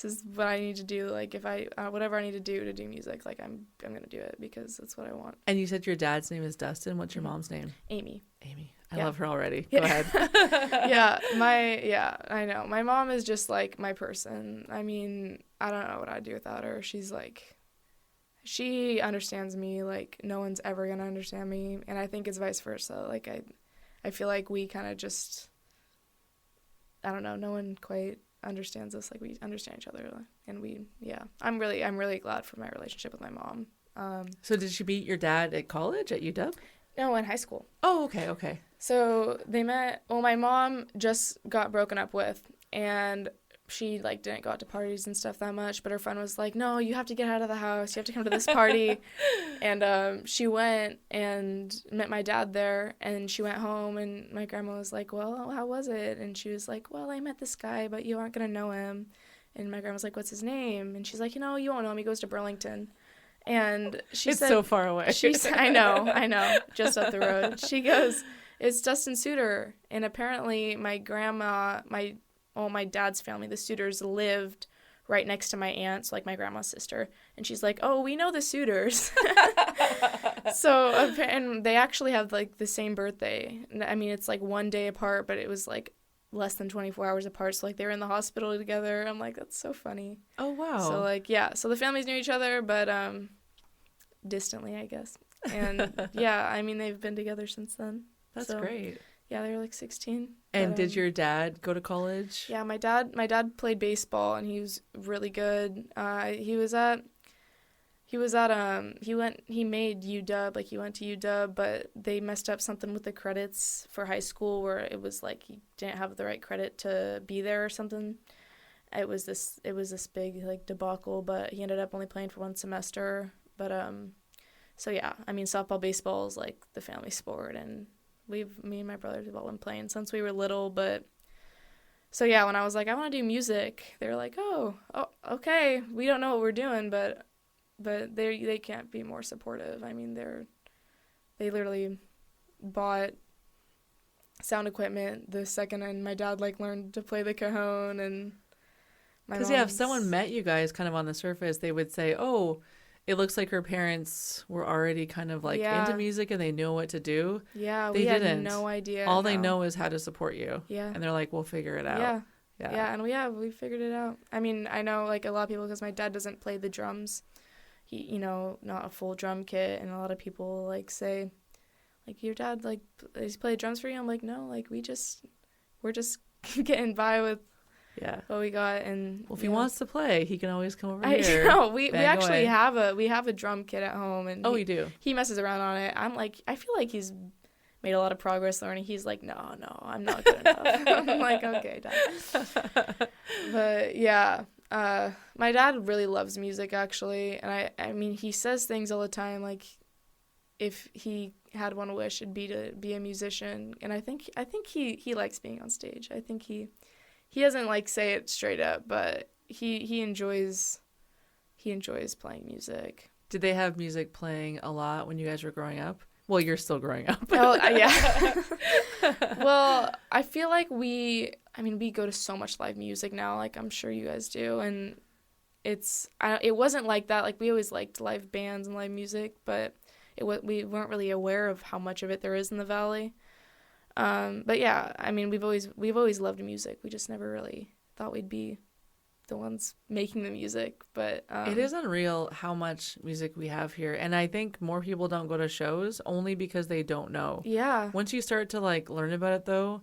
this is what I need to do. Like if I whatever I need to do music, like I'm gonna do it because that's what I want. And you said your dad's name is Dustin. What's your mom's name? Amy. I love her already. Go ahead. I know. My mom is just like my person. I mean, I don't know what I'd do without her. She's like, she understands me like no one's ever gonna understand me, and I think it's vice versa. Like I feel like we kind of just, I don't know, no one quite understands us like we understand each other, and I'm really glad for my relationship with my mom. So did she meet your dad at college at UW? No, in high school. Oh, okay. So they met, well, my mom just got broken up with, and she like didn't go out to parties and stuff that much, but her friend was like, no, you have to get out of the house, you have to come to this party. And she went and met my dad there, and she went home, and my grandma was like, well, how was it? And she was like, well, I met this guy, but you aren't gonna know him. And my grandma was like, what's his name? And she's like, you won't know him, he goes to Burlington. And she said, it's so far away. I know, just up the road. She goes, it's Dustin Suter. And apparently my grandma, my dad's family, the Suters, lived right next to my aunt, so like my grandma's sister. And she's like, oh, we know the Suters. So, and they actually have like the same birthday. I mean, it's like one day apart, but it was like less than 24 hours apart. So like they were in the hospital together. I'm like, that's so funny. Oh, wow. So like, yeah, so the families knew each other, but distantly, I guess. And yeah, I mean, they've been together since then. That's great. Yeah, they were like 16. And did your dad go to college? Yeah, my dad played baseball, and he was really good. He made UW, like he went to UW, but they messed up something with the credits for high school where it was like he didn't have the right credit to be there or something. It was this big like debacle, but he ended up only playing for one semester. But so yeah, I mean, softball, baseball is like the family sport, and me and my brothers have all been playing since we were little. But so yeah, when I was like, I want to do music, they were like, oh, okay, we don't know what we're doing, but they can't be more supportive. I mean, they literally bought sound equipment the second, and my dad like learned to play the cajon, and because if someone met you guys kind of on the surface, they would say, oh, it looks like her parents were already kind of like into music and they knew what to do. Yeah, they didn't. Had no idea. All they know is how to support you. Yeah. And they're like, we'll figure it out. Yeah, and we figured it out. I mean, I know like a lot of people, because my dad doesn't play the drums. He, not a full drum kit, and a lot of people like say, like, your dad like he's played drums for you? I'm like, no, like we're just getting by with what we got. And well, if he wants to play, he can always come over here. No, we actually have a drum kit at home, and we do. He messes around on it. I'm like, I feel like he's made a lot of progress learning. He's like, no, I'm not good enough. I'm like, okay, Dad. But yeah, my dad really loves music, actually, and I mean, he says things all the time, like if he had one wish, it'd be to be a musician, and I think he likes being on stage. I think he doesn't like say it straight up, but he enjoys playing music. Did they have music playing a lot when you guys were growing up? Well, you're still growing up. Oh, yeah. Well, I feel like we go to so much live music now, like I'm sure you guys do, and it wasn't like that. Like we always liked live bands and live music, but we weren't really aware of how much of it there is in the Valley. But yeah, I mean, we've always loved music. We just never really thought we'd be the ones making the music, but it is unreal how much music we have here, and I think more people don't go to shows only because they don't know. Yeah. Once you start to like learn about it, though,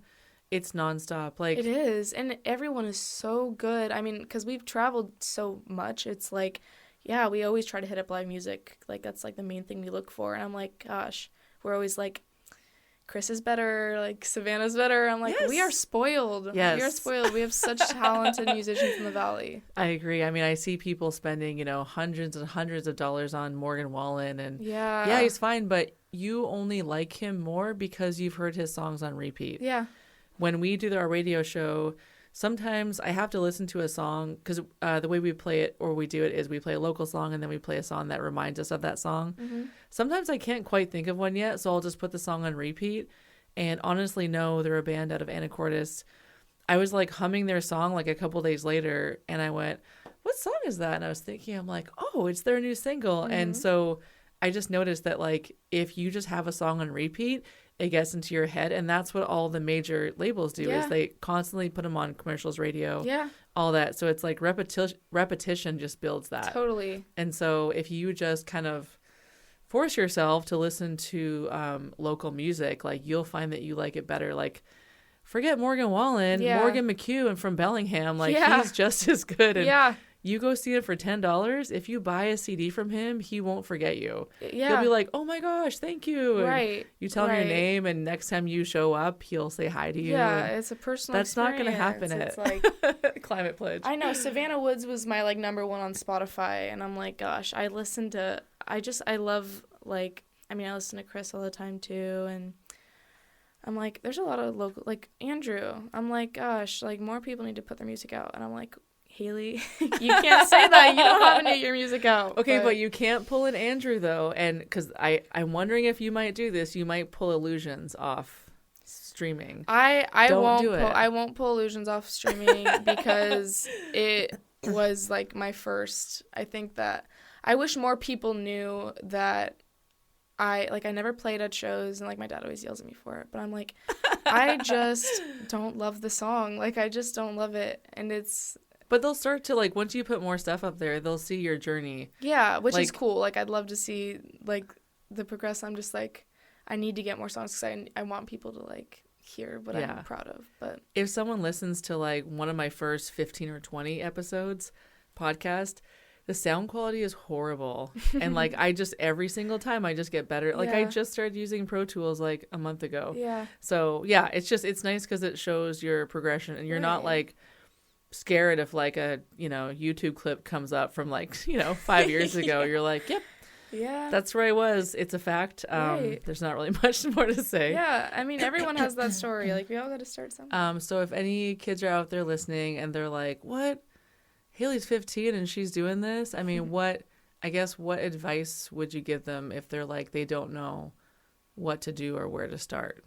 it's nonstop. Like it is, and everyone is so good. I mean, because we've traveled so much, it's like, yeah, we always try to hit up live music. Like that's like the main thing we look for, and I'm like, gosh, we're always like, Chris is better, like Savannah's better. I'm like, we are spoiled. Yes. We are spoiled. We have such talented musicians in the Valley. I agree. I mean, I see people spending, hundreds and hundreds of dollars on Morgan Wallen, and yeah, he's fine, but you only like him more because you've heard his songs on repeat. Yeah. When we do our radio show, sometimes I have to listen to a song because the way we play it or we do it is we play a local song and then we play a song that reminds us of that song. Mm-hmm. Sometimes I can't quite think of one yet, so I'll just put the song on repeat. And honestly, no, they're a band out of Anacortes. I was like humming their song like a couple days later, and I went, what song is that? And I was thinking, I'm like, oh, it's their new single. And so I just noticed that, like, if you just have a song on repeat, it gets into your head. And that's what all the major labels do is they constantly put them on commercials, radio, all that. So it's like repetition just builds that. Totally. And so if you just kind of force yourself to listen to local music, like, you'll find that you like it better. Like, forget Morgan Wallen, Morgan McHugh, and from Bellingham, like, he's just as good. And you go see it for $10. If you buy a CD from him, he won't forget you. He'll be like, oh my gosh, thank you. Right. And you tell him your name, and next time you show up, he'll say hi to you. Yeah, it's a personal That's experience. not going to happen it's at Climate Pledge. I know. Savannah Woods was my, like, number one on Spotify. And I'm like, gosh, I love, like, I mean, I listen to Chris all the time too. And I'm like, there's a lot of local, like, Andrew. I'm like, gosh, like, more people need to put their music out. And I'm like, Haley, you can't say that. You don't have to get your music out. Okay, but you can't pull an Andrew, though. And because I'm wondering if you might do this. You might pull Illusions off streaming. I won't pull Illusions off streaming because it was, like, my first. I think that I wish more people knew that I never played at shows, and, like, my dad always yells at me for it. But I'm like, I just don't love the song. Like, I just don't love it. And it's... But they'll start to, like, once you put more stuff up there, they'll see your journey. Yeah, which is cool. Like, I'd love to see, like, the progress. I'm just like, I need to get more songs because I want people to, like, hear what I'm proud of. But if someone listens to, like, one of my first 15 or 20 episodes podcast, the sound quality is horrible. And, like, every single time I just get better. Like, I just started using Pro Tools, like, a month ago. Yeah. So, yeah, it's nice because it shows your progression. And you're not, like, scared if, like, a, YouTube clip comes up from, like, 5 years ago. You're like, yep. Yeah. That's where I was. It's a fact. There's not really much more to say. Yeah. I mean, everyone has that story. Like, we all got to start somewhere. So if any kids are out there listening and they're like, what? Haley's 15 and she's doing this? I mean, what advice would you give them if they're like, they don't know what to do or where to start?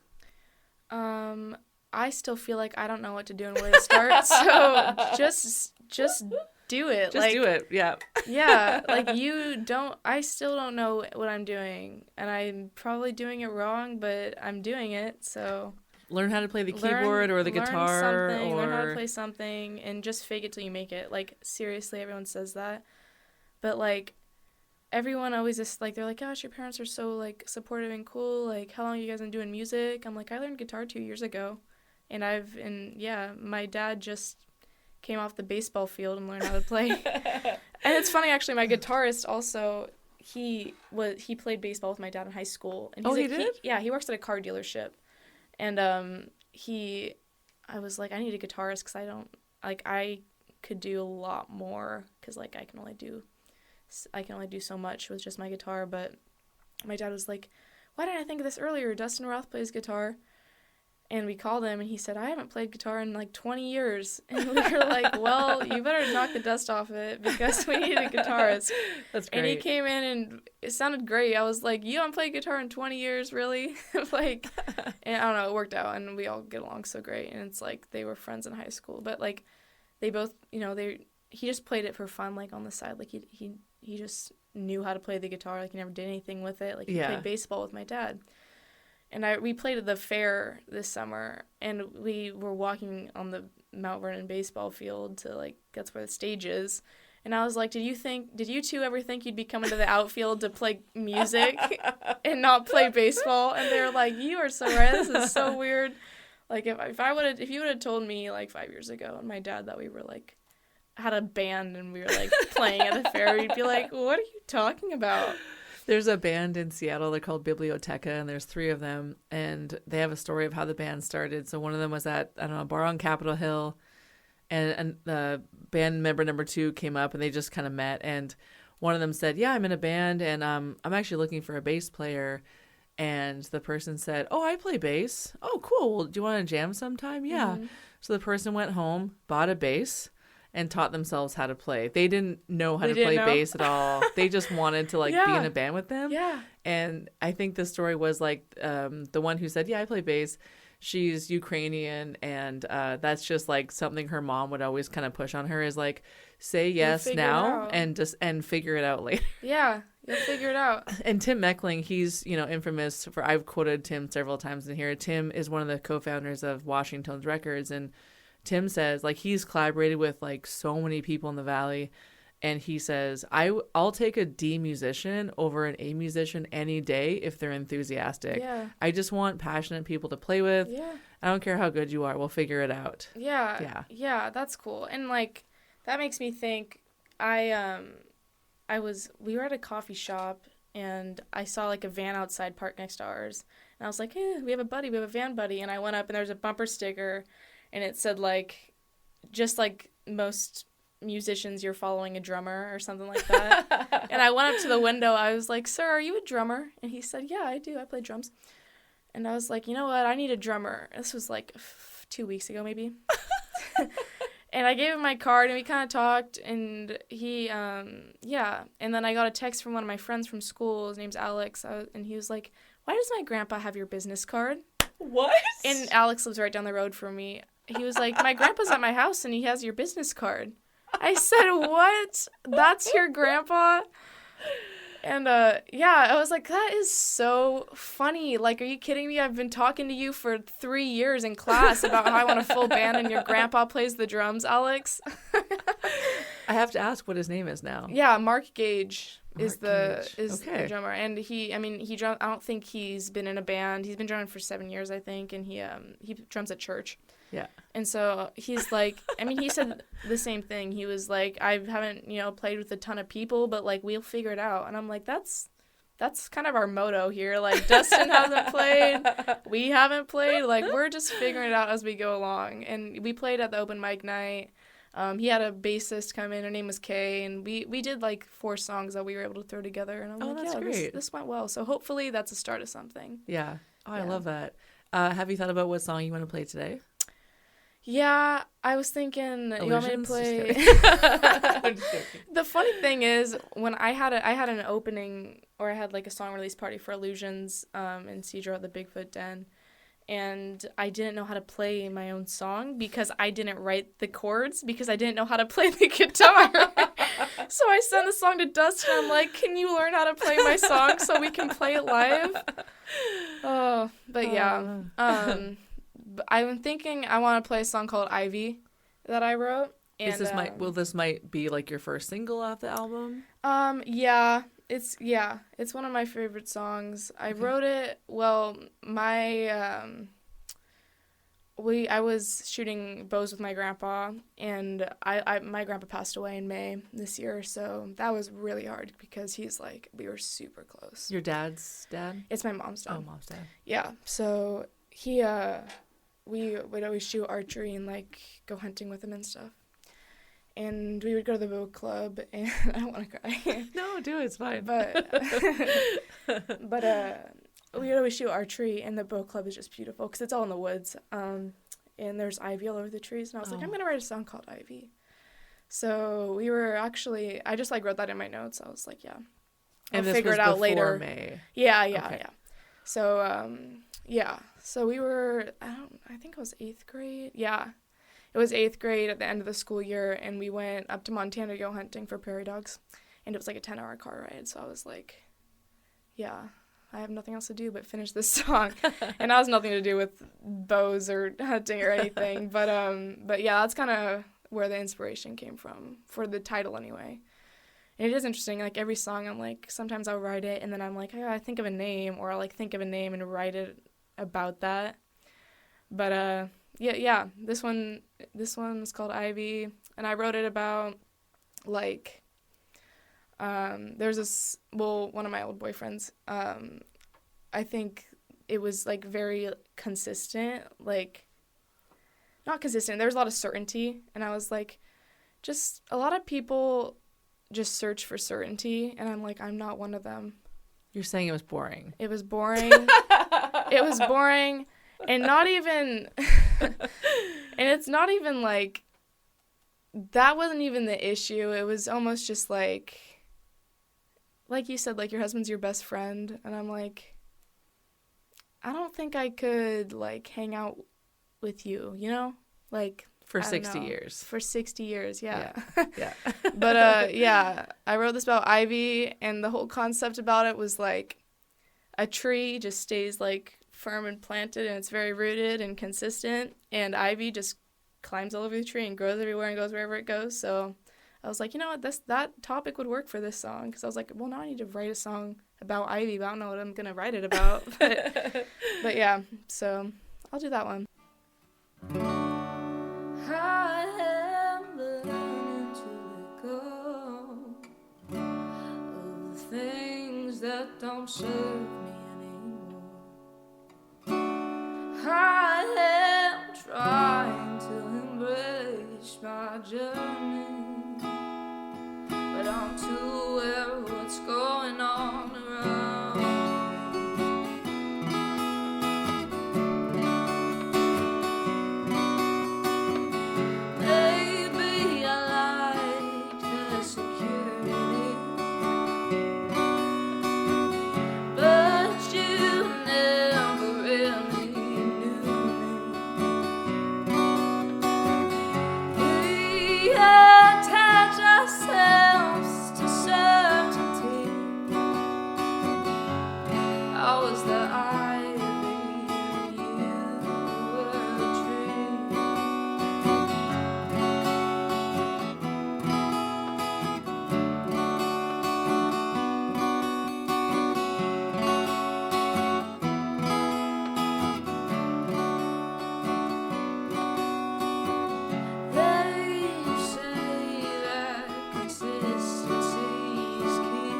I still feel like I don't know what to do and where to start. So just do it. Just do it. Yeah. Yeah. Like, I still don't know what I'm doing, and I'm probably doing it wrong, but I'm doing it. So learn how to play the keyboard or the guitar. Learn how to play something and just fake it till you make it. Like, seriously, everyone says that. But, like, everyone always just, like, they're like, gosh, your parents are so, like, supportive and cool. Like, how long have you guys been doing music? I'm like, I learned guitar 2 years ago. And my dad just came off the baseball field and learned how to play. And it's funny, actually, my guitarist also, he played baseball with my dad in high school. And he did? He works at a car dealership. And I was like, I need a guitarist because I could do a lot more because, like, I can only do so much with just my guitar. But my dad was like, why didn't I think of this earlier? Dustin Roth plays guitar. And we called him, and he said, I haven't played guitar in, like, 20 years. And we were like, well, you better knock the dust off it because we need a guitarist. That's great. And he came in, and it sounded great. I was like, you haven't played guitar in 20 years, really? Like, and I don't know, it worked out, and we all get along so great. And it's like they were friends in high school. But, like, they both, he just played it for fun, like, on the side. Like, he just knew how to play the guitar. Like, he never did anything with it. Like, he played baseball with my dad. And we played at the fair this summer, and we were walking on the Mount Vernon baseball field to, like, that's where the stage is. And I was like, did you two ever think you'd be coming to the outfield to play music and not play baseball? And they were like, you are so right. This is so weird. Like, if you would have told me, like, 5 years ago, and my dad, that we were, like, had a band and we were, like, playing at the fair, we'd be like, what are you talking about? There's a band in Seattle, they're called Biblioteca, and there's 3 of them, and they have a story of how the band started. So one of them was at, I don't know, a bar on Capitol Hill, and the band member number 2 came up, and they just kind of met, and one of them said, yeah, I'm in a band, and I'm actually looking for a bass player, and the person said, oh, I play bass. Oh, cool. Well, do you want to jam sometime? Yeah. Mm-hmm. So the person went home, bought a bass, and taught themselves how to play. They didn't know how to play bass at all. They just wanted to, like, be in a band with them. Yeah. And I think the story was like the one who said, yeah, I play bass. She's Ukrainian, and that's just like something her mom would always kind of push on her, is like, say yes now and figure it out later. Yeah, you'll figure it out. And Tim Meckling, he's, infamous for, I've quoted Tim several times in here. Tim is one of the co-founders of Washington's Records, and Tim says like he's collaborated with like so many people in the Valley. And he says, I'll take a D musician over an A musician any day if they're enthusiastic. Yeah. I just want passionate people to play with. Yeah. I don't care how good you are. We'll figure it out. Yeah. Yeah. Yeah, that's cool. And, like, that makes me think, we were at a coffee shop, and I saw, like, a van outside parked next to ours. And I was like, hey, we have a van buddy. And I went up, and there was a bumper sticker, and it said, like, just like most musicians, you're following a drummer or something like that. And I went up to the window. I was like, sir, are you a drummer? And he said, yeah, I do. I play drums. And I was like, you know what? I need a drummer. This was like 2 weeks ago, maybe. And I gave him my card, and we kind of talked, and he, And then I got a text from one of my friends from school. His name's Alex. And he was like, why does my grandpa have your business card? What? And Alex lives right down the road from me. He was like, my grandpa's at my house, and he has your business card. I said, what? That's your grandpa? And, I was like, that is so funny. Like, are you kidding me? I've been talking to you for 3 years in class about how I want a full band, and your grandpa plays the drums, Alex. I have to ask what his name is now. Yeah, Mark Gage is okay. the drummer. And he I don't think he's been in a band. He's been drumming for 7 years, I think, and he drums at church. Yeah. And so he's like, he said the same thing. He was like, I haven't, played with a ton of people, but like, we'll figure it out. And I'm like, that's kind of our motto here. Like, Dustin hasn't played. We haven't played. Like, we're just figuring it out as we go along. And we played at the open mic night. He had a bassist come in. Her name was Kay. And we did like 4 songs that we were able to throw together. And I'm like, that's great. This went well. So hopefully that's a start of something. Yeah. Oh, I love that. Have you thought about what song you want to play today? Yeah, I was thinking, you want me to play? I'm just joking. The funny thing is, when I had an opening, or I had like a song release party for Illusions in Cedro at the Bigfoot Den, and I didn't know how to play my own song because I didn't write the chords because I didn't know how to play the guitar. So I sent the song to Dustin. I'm like, can you learn how to play my song so we can play it live? Oh, but yeah. I'm thinking I want to play a song called Ivy that I wrote. And, this might be like your first single off the album? It's one of my favorite songs. I wrote it, I was shooting bows with my grandpa, and my grandpa passed away in May this year, so that was really hard because he's like, we were super close. Your dad's dad? It's my mom's dad. Oh, mom's dad. Yeah, so he, we would always shoot archery and, like, go hunting with him and stuff. And we would go to the boat club, and I don't want to cry. No, do it. It's fine. But we would always shoot archery, and the boat club is just beautiful because it's all in the woods. And there's ivy all over the trees. And I was like, I'm going to write a song called Ivy. So we were actually, I just, like, wrote that in my notes. I was like, yeah. I'll figure it out later. May. Yeah. So, So we were, I think it was 8th grade. Yeah. It was 8th grade at the end of the school year, and we went up to Montana to go hunting for prairie dogs. And it was like a 10-hour car ride. So I was like, yeah, I have nothing else to do but finish this song. And that has nothing to do with bows or hunting or anything. But yeah, that's kind of where the inspiration came from, for the title anyway. And it is interesting, like, every song, I'm like, sometimes I'll write it, and then I'm like, I gotta think of a name, or I'll, like, think of a name and write it about that. But, yeah, this one is called Ivy, and I wrote it about, like, there's this, one of my old boyfriends, I think it was, like, very consistent, like, not consistent, there was a lot of certainty, and I was like, just, a lot of people just search for certainty, and I'm like, I'm not one of them. You're saying it was boring. It was boring. It was boring, and not even, and it's not even like, that wasn't even the issue. It was almost just like, like you said, like your husband's your best friend, and I'm like, I don't think I could like hang out with you, you know, like for 60 years. For 60 years, yeah. Yeah. But yeah, I wrote this about ivy, and the whole concept about it was like a tree just stays like firm and planted, and it's very rooted and consistent, and ivy just climbs all over the tree and grows everywhere and goes wherever it goes. So I was like, you know what, that topic would work for this song, because I was like, well, now I need to write a song about ivy, but I don't know what I'm gonna write it about. But yeah, so I'll do that one. I am learning to let go of the things that don't serve me anymore. I am trying to embrace my journey, but I'm too aware of what's going on around. Maybe I like the security, but you never really knew me. We attach ourselves to certainty. I was the ivy and you were the tree. They say that consistency is key,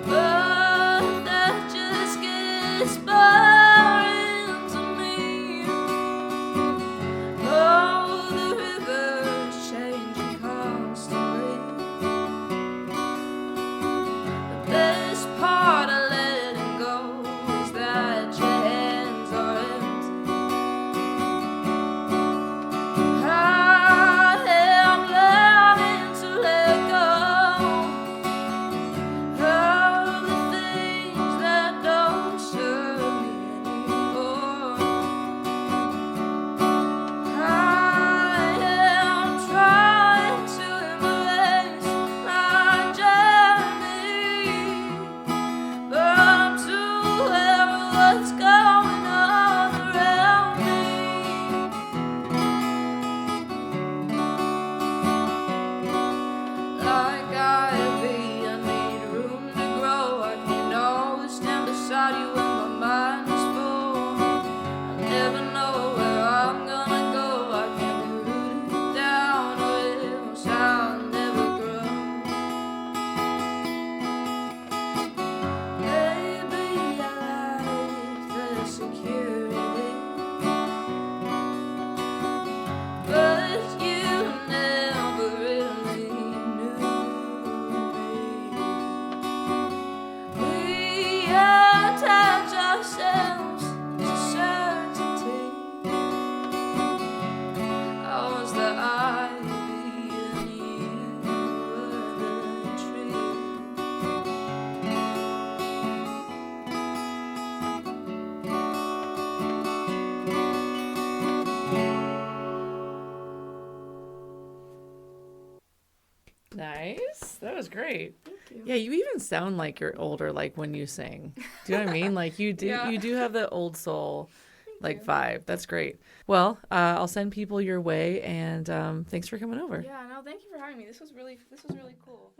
but that just gets boring to me. Oh, the river's changing constantly. The best part of letting go is that your hands are empty. I am learning to let go of the things that don't serve me anymore. I am trying to embrace my journey, but I'm too aware of what's going on around me. Like ivy, I need room to grow. I can't always stand beside you when my mind is full. I never know where I'm gonna go. I can't be rooted down or else I'll never grow. Maybe I like the security, but you never really knew me. We attach ourselves to certainty. I was the ivy and you were the tree. Nice. That was great. Thank you. Yeah, you even sound like you're older, like when you sing. Do you know what I mean? Like you do. Yeah. You do have the old soul, like vibe. That's great. Well, I'll send people your way, and thanks for coming over. Yeah, no, thank you for having me. This was really cool.